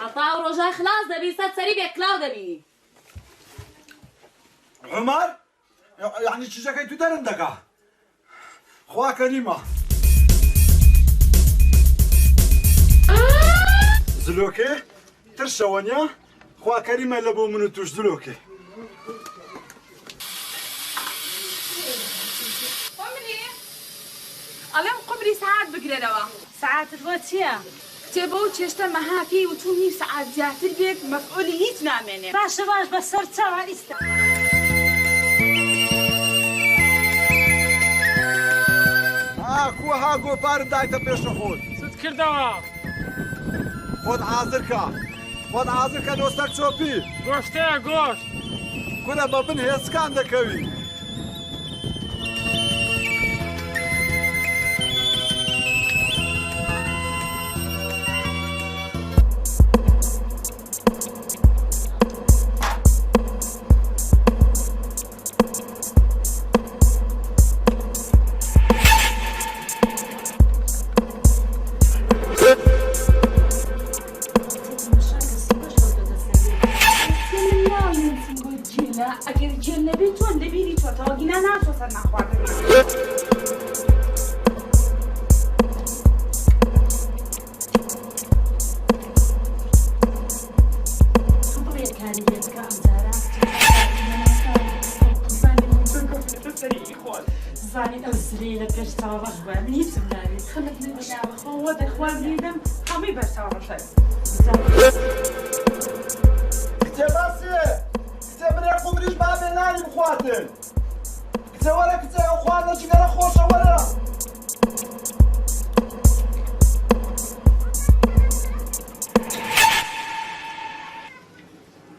عطاو رجاء خلاص دبي صد سريع بيكلاو دبي عمر يعني چیزەکەی تو دەرەندەکە خوا کەریمە زلۆکێ ترشەوە نیە خوا کەریمە لە بۆ من و توش زلۆکێ ئەڵێم قمری ساعات بگرێنەوە ساعاتت بۆ چییە؟ کتێبە و چێشتە مەهاکەی و تو نیم سەعات زیاتر بێت مەفعولی هیچ نامێنێ باشە باش بەسەر چاوە ئیستا کوها گۆپارت دایتە پێشە خۆت چت کردەوە خۆت حازر کە دۆستەر چۆپی گۆشتەیە گۆشت کورە بە بن هێزکان دەکەوی ئەگەر گێل نەبێت چۆن لەبیری تۆتەوە گینا ناچۆ سەر ناخواردن بڵێ کاری لێ بکە ئەم جارە زانین ئەو زلەی لە پێش چاوەڕەش بووە من هیچم ناوێت خەمت من بەخۆوە دەخوام لێدەم هەمووی بەر چاوەڕەشە کچێ باسێ کچێ برێ قومریش بابێ نانی بخواتن کچێ وەرە کچێ ئەو خواردنە جگەرە خۆشە وەرە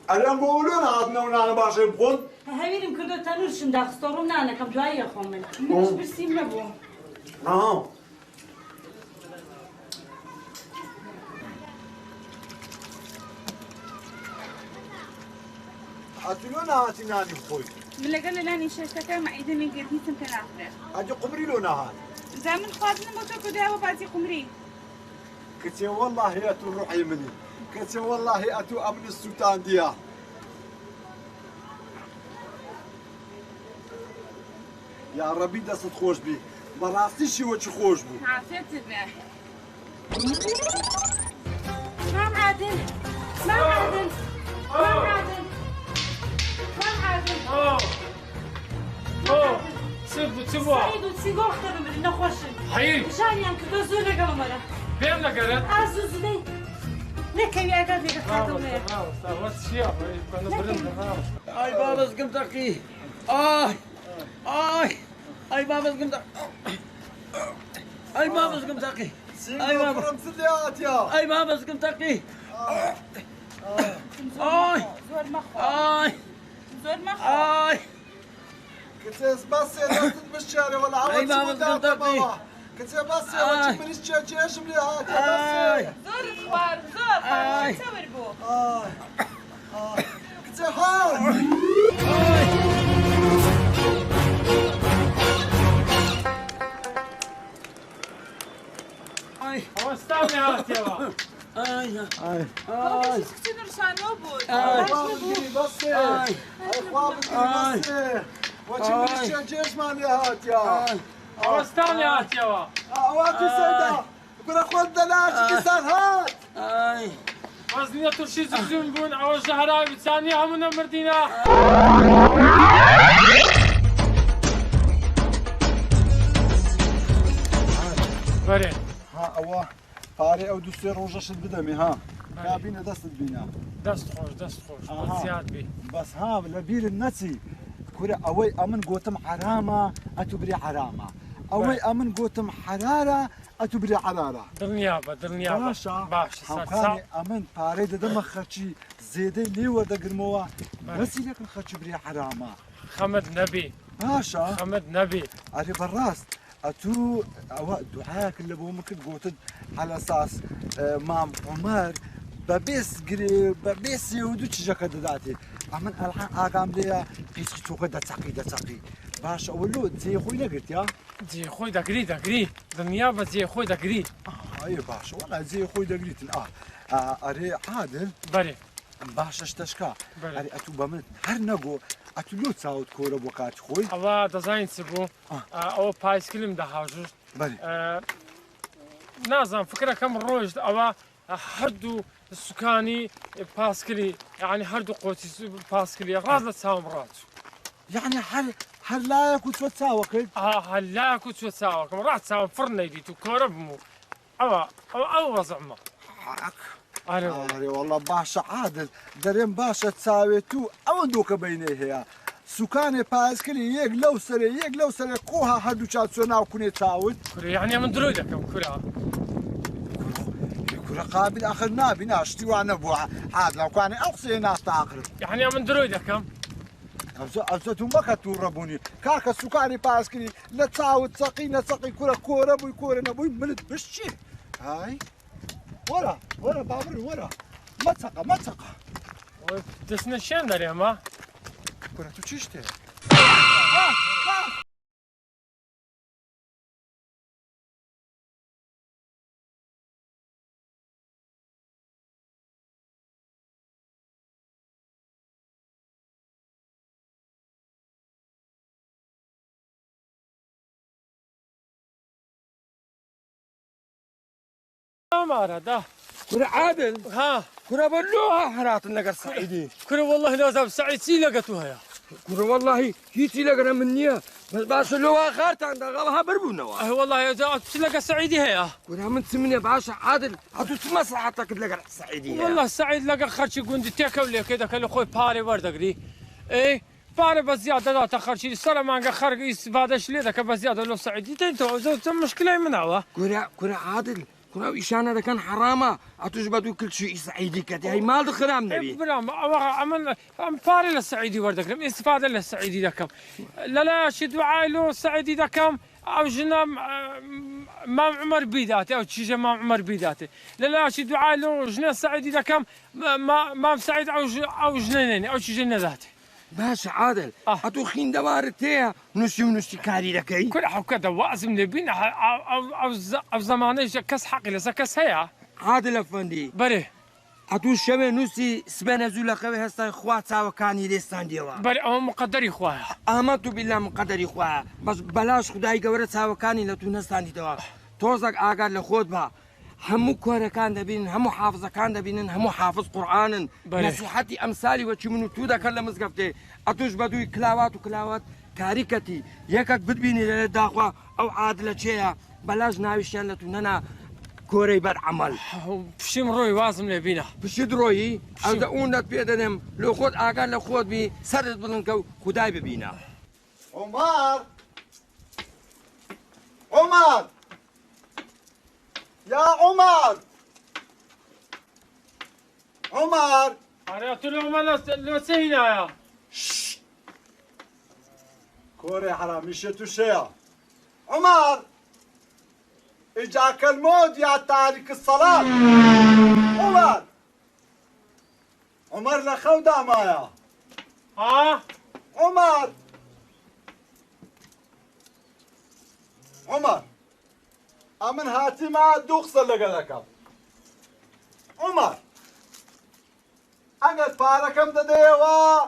ئەرێم بۆ ولۆن هاتنەوە نانە باشێ بخۆن هەویرم کردو تەنورشم داخستۆ ڕوو نانەکەم دوایە خۆم من منش برسیم نەبووم هاتیلۆ نهاتی نانی بخۆی من لەگەڵ لە لانی شێشتەکە مەعیدەمی گردیتم کە ناخرێت ئەجە قومری لۆ نهات جا من خواردنم بۆ تۆ کردایەوە بازی قومری کچێ وەڵڵاهی ئەتوو ڕوحی منی کچێ وەڵڵاهی ئەتوو ئەمن سووتاندیە یا ڕەبی دەستت خۆش بی بەڕاستی شیوەکی خۆش بوو عافێتت بێ مام عادل مام عادل مام عادل مام عادل چ بووە؟ سعید و چیگۆ خەبە من نەخۆشن حەیل ژانیان کردۆ زۆر لەگەڵم وەرە پێم نەگەرێت ئازوو زلەی نەکەوی ئەگەر لێگە خاتەوەیە ئای بابەزگم تەقی ئای ئای ئای بابەزگم ئای بابەزگم تەقی ئای ئای بابەزگم تەقی ئای زۆر مەخۆ ئای زۆر مەخۆ ئای کچێ بەسێ دەستت بشارێ وەڵا ئای بابەزگم تەقی کچێ بەسێ وەچی منیش چێشم لێ هاتە بەسێ زۆرت خوارد زۆر خوارد چاور بوو کچێ هاو ئەوەستامی هاتیەوە کچی نرسانەوە بوو بەسێ خوا بگیری بەسێ وەچی منیش چێشمان لێ هاتیا ئەوەستامی هاتیەوە ئەواتی سەدا گورە خۆت دەناچی کیسان هات وەزنیە تووشی زوزون بوون ئەوە ژەهراوی بچانی هەموو نەمردینە بەرێ ها ئەوە پارێ ئەو دوسێ ڕۆژەشت بدەمی ها کابینە دەستت بینە دەست خۆش زیاد بی بەس ها لە بیرت نەچی کورە ئەوەی ئەمن گۆتم حرامە ئەتو بری حرامە ئەوەی ئەمن گۆتم حرارە ئەتو بری حرارە دڵنیا باشە باش ئەمن پارەی دەدەمە خەرچی زێدەی لێ وەردەگرمەوە بەسی لەکن خەرچی بری حرامە خەمت نەبی باشە خەمت نەبی ئەرێ بەڕاست ئەتوو ئەوە دوعاکن لە بۆ مکرد گوتت على ئەساس مام عومەر بەبێ سێودوو چژەکە دەداتێ ئەمن ئەلحان ئاگام لێە هیچی تۆکە دەچەقی باش ئەوە لۆ جێ خۆی نەگرتیا جێ خۆی دەگری دنیا بە جێ خۆی دەگری ئەیە باشە وەڵا جێ خۆی دەگریتن ئەرێ عادل بەرێ باشە شتەشکا ئەرێ ئەتوو بە من هەر نەگۆ ئەتو لۆ چاوت کۆرە بۆ کاتی خۆی ئەوە دەزانین چ بوو ئەوە پایسکلم دەهاژشت نازانم فکرەکەم ڕۆیشت ئەوە هەردوو سوکانی پاسکلی یعنی هەردوو قۆچی پاسکلی ڕاز لە چاوم ڕاچوو یعنی هەر لایەک و چوە چاوەکەیت هەر لایەک و چوە چاوەکەم ڕات چاوم فڕ نەیدیت و کۆرە بموو ئەو وەزعمە ئەرێ وەڵا باشە عادل دەرێم باشە چاوێت و ئەوە دۆکە بینێ هەیە سوکانێ پاسکلی یەک لەو سەرێ کۆها هەردوو چاو چۆ ناو کونێ چاوت یعنی من درۆی دەکەم کورا کورە قابل ئاخر نابی ناشتی وانە بووە عادڵاوکانێ ئەو قسەیە ناستاقرم یعنی من درۆی دەکەم ئەوزە تو مەکە توو ڕەبوونی کاکە سوکانی پاسکلی لە چاوت چەقی نەچەقی کورە کۆرە بووی کۆرە نەبووی منت بشچی های وەرە بابر وەرە مەچەقە دەستنە شێن دەرێمە کورە تو چی شتێ مارا ده كرة عادل ها كرة بلوها حرات لقى سعيدي كرة والله لازم سعيد سي لقتوها يا كرة والله هيتي لقنا منيا بس باسلوها خارت عند غلها بربونا والله يا زلمة تلقى سعيدي هي كرة من تسميني باشا عادل هتو مصلحتك لقى سعيدي والله سعيد لقى خرشي قندي تيكا ولا كذا كله خوي باري وردقري ايه باري بزيادة لا تخرشي صار ما خرج استفادة شليدة كبزيادة لو سعيدي تنتو زوج مشكلة منها كرة عادل كنا إشانة هذا كان حرامة أتجبدوا كل شيء سعيدي كده هي مال دخرام نبي برام عمل باري للسعيدي وردكم استفادة للسعيدي دكم لا شدوا عائلو السعيدي دكم أو جنا ما عمر بيداته أو شيء ما عمر بيداته لا شدوا عائلو جنا السعيدي دكم ما سعيد أو جنين أو شيء جنة ذاته باشا عادل أتو خين دوارتها نسي كاري لكي كل حكا دوازم نبين أو زمانه كس حقي لسا كس هيا عادل أفندي بري أتو شبه نسي سبنا زولا قوي هستا إخوات ساوا كاني لستان ديوا بري أو مقدري خواه آمنتو بالله مقدري خواه بس بلاش خداي قورت ساوا كاني لتو نستان ديوا توزق آقاد لخود با همو كورة كان دبين همو حافظة كان دبين همو حافظ قرآن نصيحتي أمثالي وشي منو تودا كلا مزقفتي أتوش بدوي كلاوات كاريكتي يكك بدبيني للداخوا أو عادلة شيئا بلاش ناويشان لتوننا كوري بر عمل بشيم روي وازم لبينا بشيد روي أو دقونات بيدنم لو خود آقان لخود بي سرد بلنكو خداي ببينا عمر يا عمر أنا قلت له لو سهينا يا كوري حرامي شتو شيا عمر اجاك الموت يا تارك الصلاة عمر لخودا مايا عمر أمن هاتي ما دوخصر لقلكم عمر أنا باركم دديوا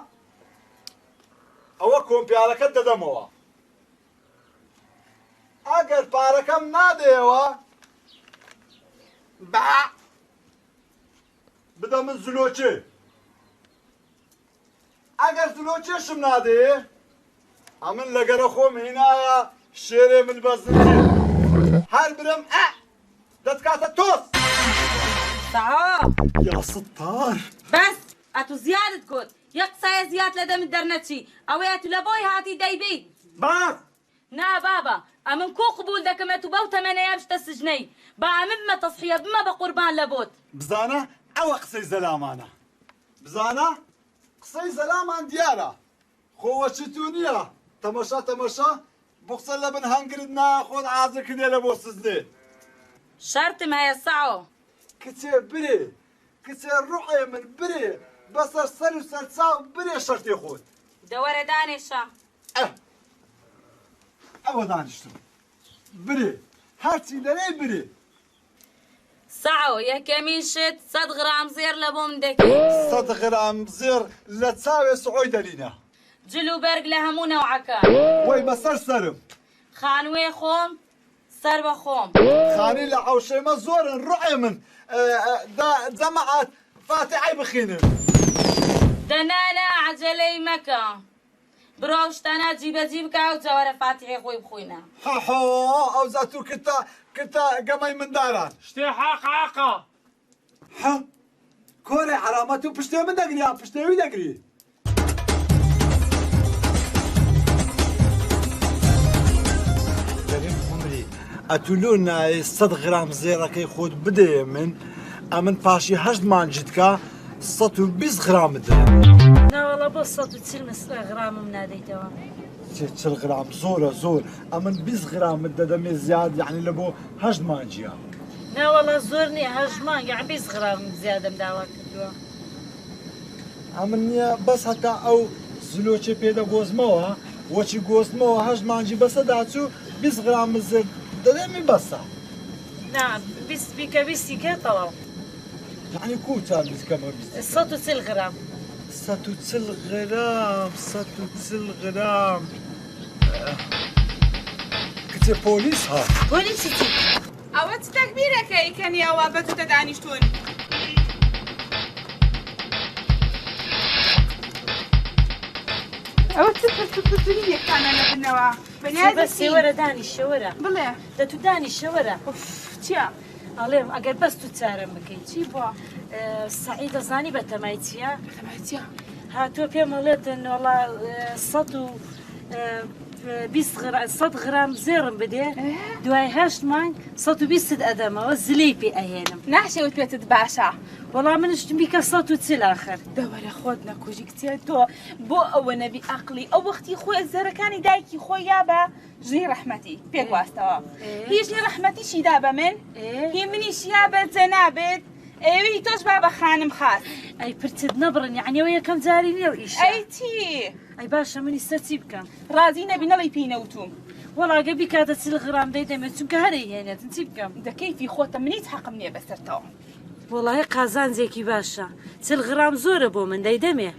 أو كون بارك ددموا أجر باركم ناديوا با بدا من زلوچي أجر زلوچي شم نادي أمن لقرخوم هنا شيري من بزنتي هر برم دتكاتا توس ساعة يا ستار بس أتو زيادة كود يقصى زيادة لدم الدرنتشي أو ياتو لبوي هاتي دايبي بس نا بابا أمن كو قبول دكمتو بوتا من يابش تسجني بما تصحية بما بقربان لبوت بزانا أو قصي زلامانا بزانا قصي زلامان ديارا خوشتونيا تماشا بقصر لبن هنقردنا خود عازر كده لبوسزني شرط ما يسعو كتير بري كتير روحي من بري بس السر وسلساو بري شرط يخود دور دانشا أو دانشتو بري هاتي لني بري سعو يا كمين شت صد غرام زير لبوم دكي صد غرام زير لتساوي سعودة لينا جلو برق لهمونا وعكان وي بسر سرم خانوي خوم سر بخوم خاني لعوشي مزور نروحي من جماعة فاتحي بخينم دنانا عجلي مكة بروشتنا جيب كاو جوار فاتحي خوي بخوينا حو او زاتو كتا قمي من داران شتي حقا كوري حرامتو بشتي من دقري بشتي وي دقري أتولونا 100 غرام زيرة كي خود بدي من أمن باشي هجد مان جدكا 120 غرام درهم لا والله بس 190 غرام من هذيتوا 100 غرام زور أمن 20 غرام الدم زياد يعني لبو هجد مان جيا لا والله زورني هجمان يعني 20 غرام زيادة مداوك كدوا أمن بس حتى أو زلوچي بيدا غوزموا وشي غوزموا هجد مان جي بس داتو 20 غرام زيد دمي بس نعم بس بيكا طلب يعني كوتا بس كما بس 190 غرام 190 غرام كنت بوليس ها بوليس شتي أو تتك بیرەکەی کەنیاوە بە توتە دانیشتون. ئەوە چی یەکتانە لە بنەوە بە سێوەرە دانیشەوەرە بڵێ دە تو دانیشەوەرە چییە؟ ئەڵێم ئەگەر بەست و چارەم بکەیت چی بووە؟ سەعید دەزانی بە تەمای چییە؟ چییە؟ هاتووە پێم ئەڵێتن وەڵا 100 غرام زێڕم بدێ دوای 8 مانگ 120 ئەدەمەوە زلەی پێ ئەهێنم ناشێوت پێتت باشە وەڵام منشتم بیکە 140 آخر دەوەرە خۆت نەکوژی کچێ تۆ بۆ ئەوە نەبی عەقلی ئەو وەختی خۆی زەرەکانی دایکی خۆی یا بە ژنی ڕەحمەتی پێک واستەوە هیچ ژنی ڕەحمەتی شیدا بە من هی منیش یا بە جەنابێت ئێوی تۆش با بە خانم خاست ئەی پرچت نەبڕن یعنیەوە یەکەم جاری نیە ئیش ئەی چی؟ ئەی باشە منی سەرچی بکەم ڕازی نەبی نەڵی پێی نەوتوم وەڵاگە بیکاتە 40 غرام دەی دەمێت چونکە هەرەی هێنێتن چی بکەم دەکەیفی خۆتە منیت حەقم نییە بەسەرتەوە وەڵای قازانجێکی باشە 40 غرام زۆرە بۆ من دەی دەمێ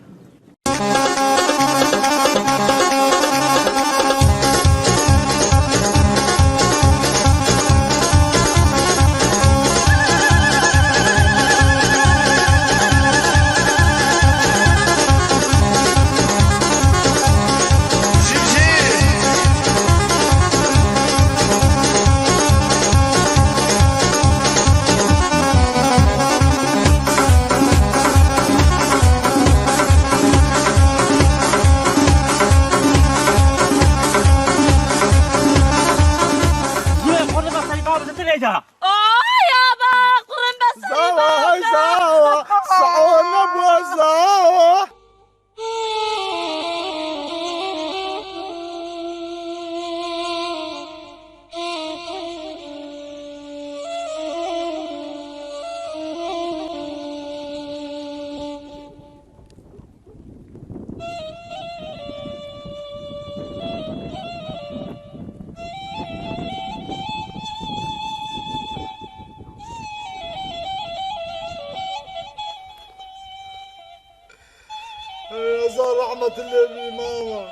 صار رحمة الله بي ماما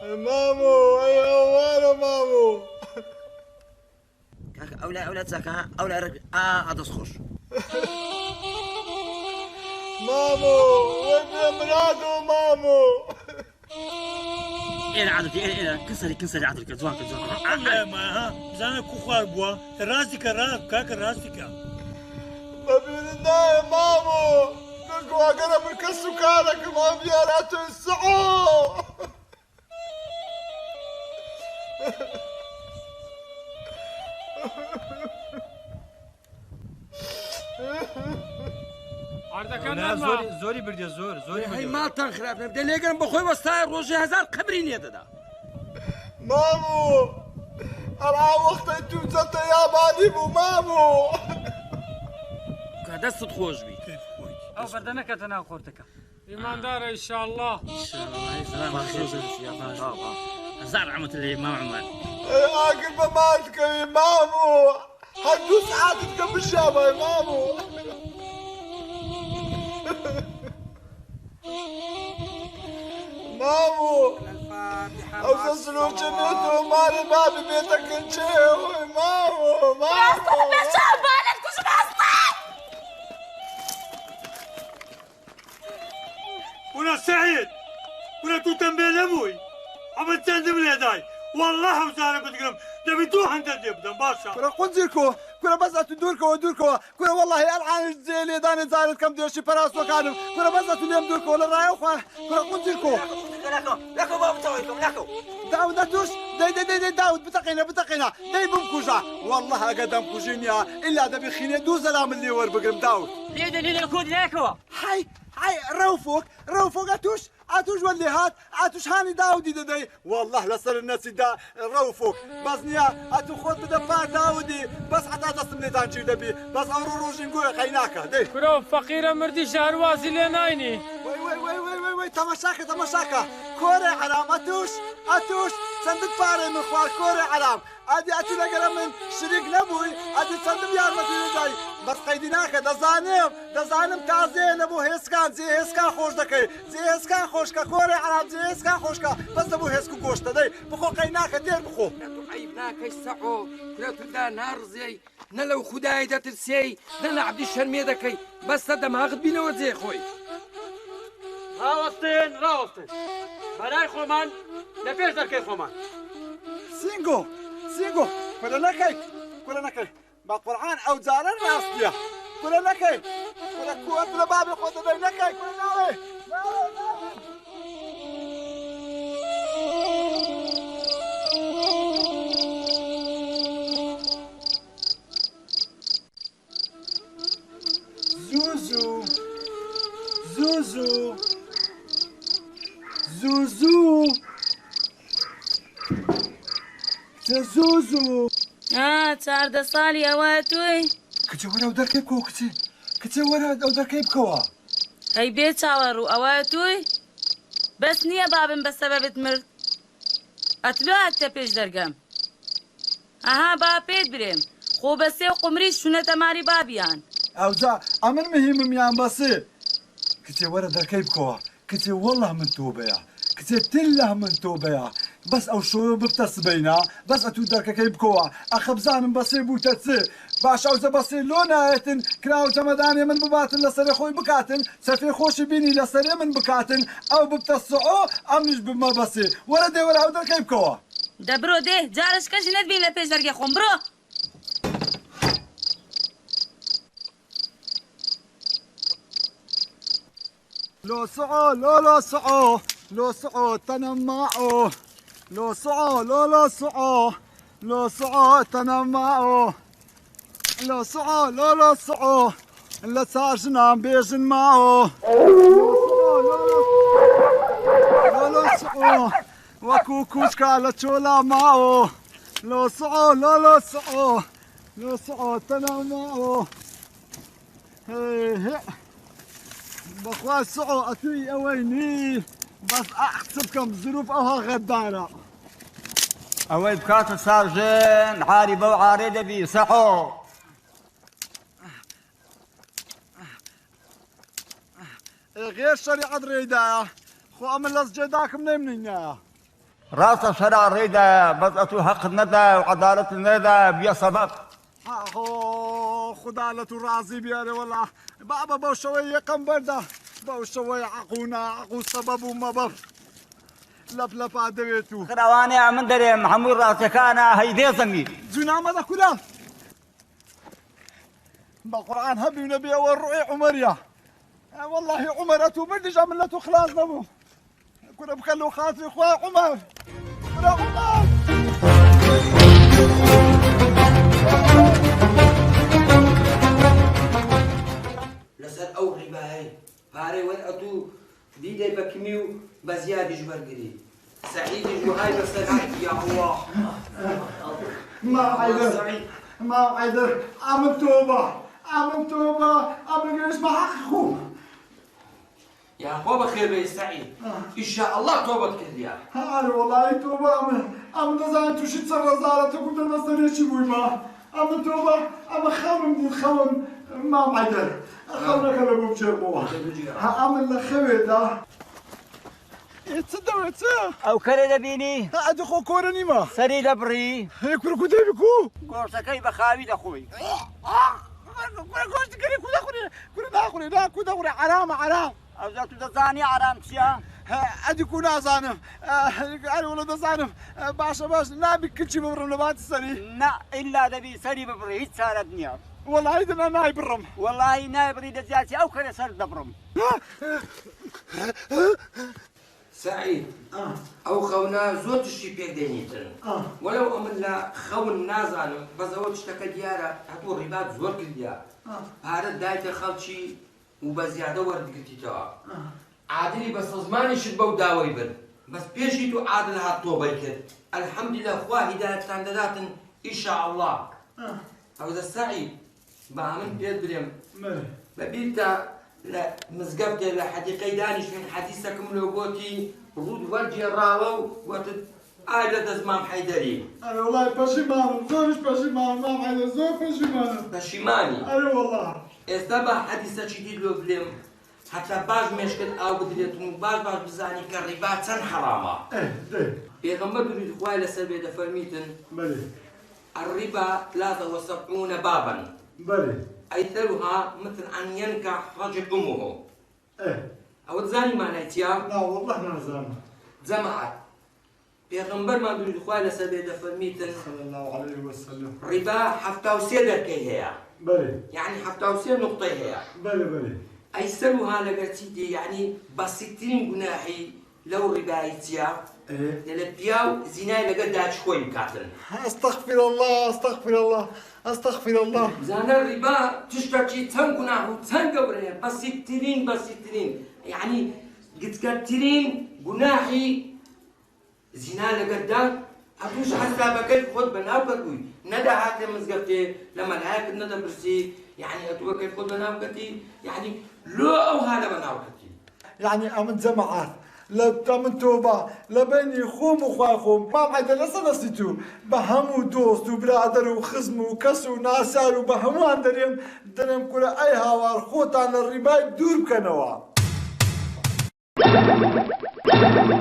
مامو ايوه وانا مامو كاك اولاد ساكا اولاد ربي ادس خوش مامو وين مرادو مامو انا عادتي انا كسري عادتك زوانك لا ما ها زانا كوخار بوا راسك كاك راسك بابينا مامو نقوى قرب الكسو كانك ما بياراتو السعو زۆری بردێ زۆری هەی ماڵتان خراپ نەبدە لێگەرم بەخۆی وەستای ڕۆژی 1000 قبری نیە دەدا مامو ئەڵا وەختەی تو جەتە یابانی بوو مامو کە دەستت خۆش بی ئەو بەردە نەکەتە ناو خۆرتەکە ئیماندارە ئینشاءالله هزار رحمة الله مام عمر ئاگر بە مالکەوی مامو هەر 2 ساعتت کە بشابای مامو مامو ئەو زەسلوچە بێتەوە ماڵی بابی بێتە کنچێوەی مامو ولا سعيد ولا تو تنبيه لابوي عملت تندم لهداي والله وزارة بتقرب دبي توح انت تبدا باشا كرة قنزيركو كرة بزعت دوركو كرة والله العن زي داني زارت كم ديوشي براسو كانوا كرة بزعت اليوم دوركو ولا رايح كرة قنزيركو لكو بابا تويكم لكو داود داتوش داي داود بتقينا داي بمكوجا والله قدام كوجينيا الا دبي خيني دو زلام اللي ور بقرم داود ليه كود ليكو هاي روفوك اتوش ولي هات اتوش هاني داودي داي والله لسر الناس دا روفوك بس نيا اتو خود بدا با داودي بس حتى تصم لي دانشي دبي بس اورو روجي نقول خيناكا داي كرو فقيرة مردي شهروازي لينايني وي تماشاكا كوري حرام اتوش صندوق باري من خوار كوري حرام ئادی ئەتی لەگەڵە من شریک نەبووی ئەدی چەندم یارمەتی دای بەس قەیدی ناکە دەزانم تازەیە نەبوو هێزکان جێ هێزکان خۆش دەکەی جێ هێزکان خۆشکە کۆرە عەراب جێ هێزکان خۆشکە بەس دەبوو هێزک و گۆشتە دەی بخۆ قەی ناکە دێر بخۆ عیب ناکەی سەعۆ کرێتدا ناڕزێی نە لەو خودای دەترسێی نە لە عەبدی شەرمێ دەکەی بەستە دەماغت بینەوە جێ خۆی ڕاوەستن بەلای خۆمان لە پێش دەرکەی خۆمان سینگۆ کورە نەکەی بە قورعان ئەو جارە ڕاستیە کورە نەکەی کورە کووەت لە بابی خۆ دەدەی نەکەی کورە ناوێ زوزو چاردە ساڵی ئەوە توی کچە وەرە ئەو دەرکەی بکەوە کچە وەرە ئەو دەرکەی بکەوە ئەی بێ چاوەڕ و ئەوە توی بەس نییە بابم بە سەبەبت مرد ئەتلو هاتە پێش دەرگەم ئەها با پێت برێم خۆ بەسێ و قومری شوونەتە ماری بابیان ئەوجا ئەمن مهممیان بەسێ کچێ وەرە دەرکەی بکەوە کچێ وەڵا من تۆبەیە کچێ تللا من تۆبەیە بەس ئەو شۆ ببتە سبەینا بەس ئەتوو دەرکەکەی بکەوە ئەخە بزانم بەسێ بووتە چ باش ئەوجە بەسێ لۆ نایەتن کراوە چەمەدانێ من بباتن لەسەرێ خۆی بکاتن سەفێ خۆشی بینی لەسەرێ من بکاتن ئەو ببتە سعۆ ئەمنیش بمە بەسێ وەرە دێ وەرە ئەو دەرکەی بکەوە دەبرۆ دێ جارش کەژی نەتبین لە پێش دەرگە خۆم برۆ لو سعو تنمعو لو سعو تنمعو لو سعو اللي ساجنا بيجن معو لو سعو وكوكوشكا لتشولا معو لو سعو تنمعو هي بخوا سعو أتوي أويني بس أحسبكم ظروف أوها غدارة أوي بكات سارجن عاري بو عاري دبي سعو غير شريعة ريدا خو أمن لسجداك منين راس شرع ريدا بس أتو حق ندى وعدالة الندى بيا سبق خدا راضي بياري والله بابا بو شوية قنبردة بو شوية عقو سبب ومبب لف عدويتو خراواني عمن دري محمود راسكانا هيدي زمي زنا ماذا كلام بالقرآن هبي ونبي والرؤية عمرية والله عمر أتو بردج عملته خلاص نبو كنا بخلو خاطري اخويا عمر كنا عمر لسر او غيباهي باري وين اتو ديدي بكميو بزيادة جبرقري سعيد جوهاي بسلام يا الله ما عيدر عمل توبة عمل قريش ما حقه يا بابا خير بي سعيد ان شاء الله توبة كذيا هاري والله توبة عمل نزاين توشي تصرى زارة تقول المصدر يشي بويما عمل توبة عمل خون ما معيدر خونك انا بوبشير بوا عمل لخويتا يتصدق او كره دبيني ادو خو كورني ما سري دبري هيك كو دبيكو قرصكي بخاوي دخوي قرص كري كو دخوري حرام او ذاتو دزاني حرام سيا ادي كنا زانم انا ولا دزانم باش نابي كل شيء ببرم لبات السري لا الا دبي سري ببري هيك صار الدنيا والله اذا ناي برم والله ناي بريد زياتي او كره سر دبرم سعيد او خونا زوت الشي بيك دينيتن ولو امن لا خون نازانم بزوت اشتكى ديارة هتو الرباط زور كرديا هذا دايت خلشي وبزيادة ورد قلتي توا عادلي بس زماني شدبو داوي بن بس بيشي تو عادل هالطوبة كد الحمد لله اخواه هداية تعدادات ان شاء الله او ذا سعيد بعمل بيد بريم ببيتا لا مزقبتي لا حديقي دانش من حديثكم لو قوتي رود ورجي الراوو ئاگە دەزمام حەیدەری ئەرێ وڵای پەشیمانم زۆرش پەشیمانم مام حەیدەر زۆر پەشیمانم پەشیمانی ئەرێ وەڵا ئێستا بە حەدیسەکی دی لۆ بلێم حتا باش مێشکت ئاو بدرێتن و باش بزانی کە ڕیبا چەند حەرامە پێغەمبەر درودی خوای لەسەر بێ دەفەرمیتن الربا 73 بابا أيسرها مثل أن ينكح رجل أمه أو تزاني معناه تيا؟ لا والله ما زاني جماعة پیغمبر ما درود خواه لسبه دفرميتن صلى الله عليه وسلم ربا 73 دركي هي يعني 73 نقطة هي أيسرها لقرتي يعني بسيطين جناحي لو ربايتيا للبياو زنا لقد داش خوي مكاتن استغفر الله استغفر الله استغفر الله زانا الربا تشتكي تن جناح وتن قبره بسيطين يعني قد كترين جناحي زنا لقدا أبوش حسابك خد بناوكتوي ندا هاتي مزقتي لما الهاك ندا برسي يعني أتوكل خد بناوكتي يعني لو أو هذا بناوكتي يعني أمن جماعات لبن توبة لبني خوم وخوي خوم ما بعد لسه نسيتو بهمو دوست وبرادر وخصم وكس وناسار وبهمو عندهم درهم كل أي هوار خوت على الرباية دور كنوا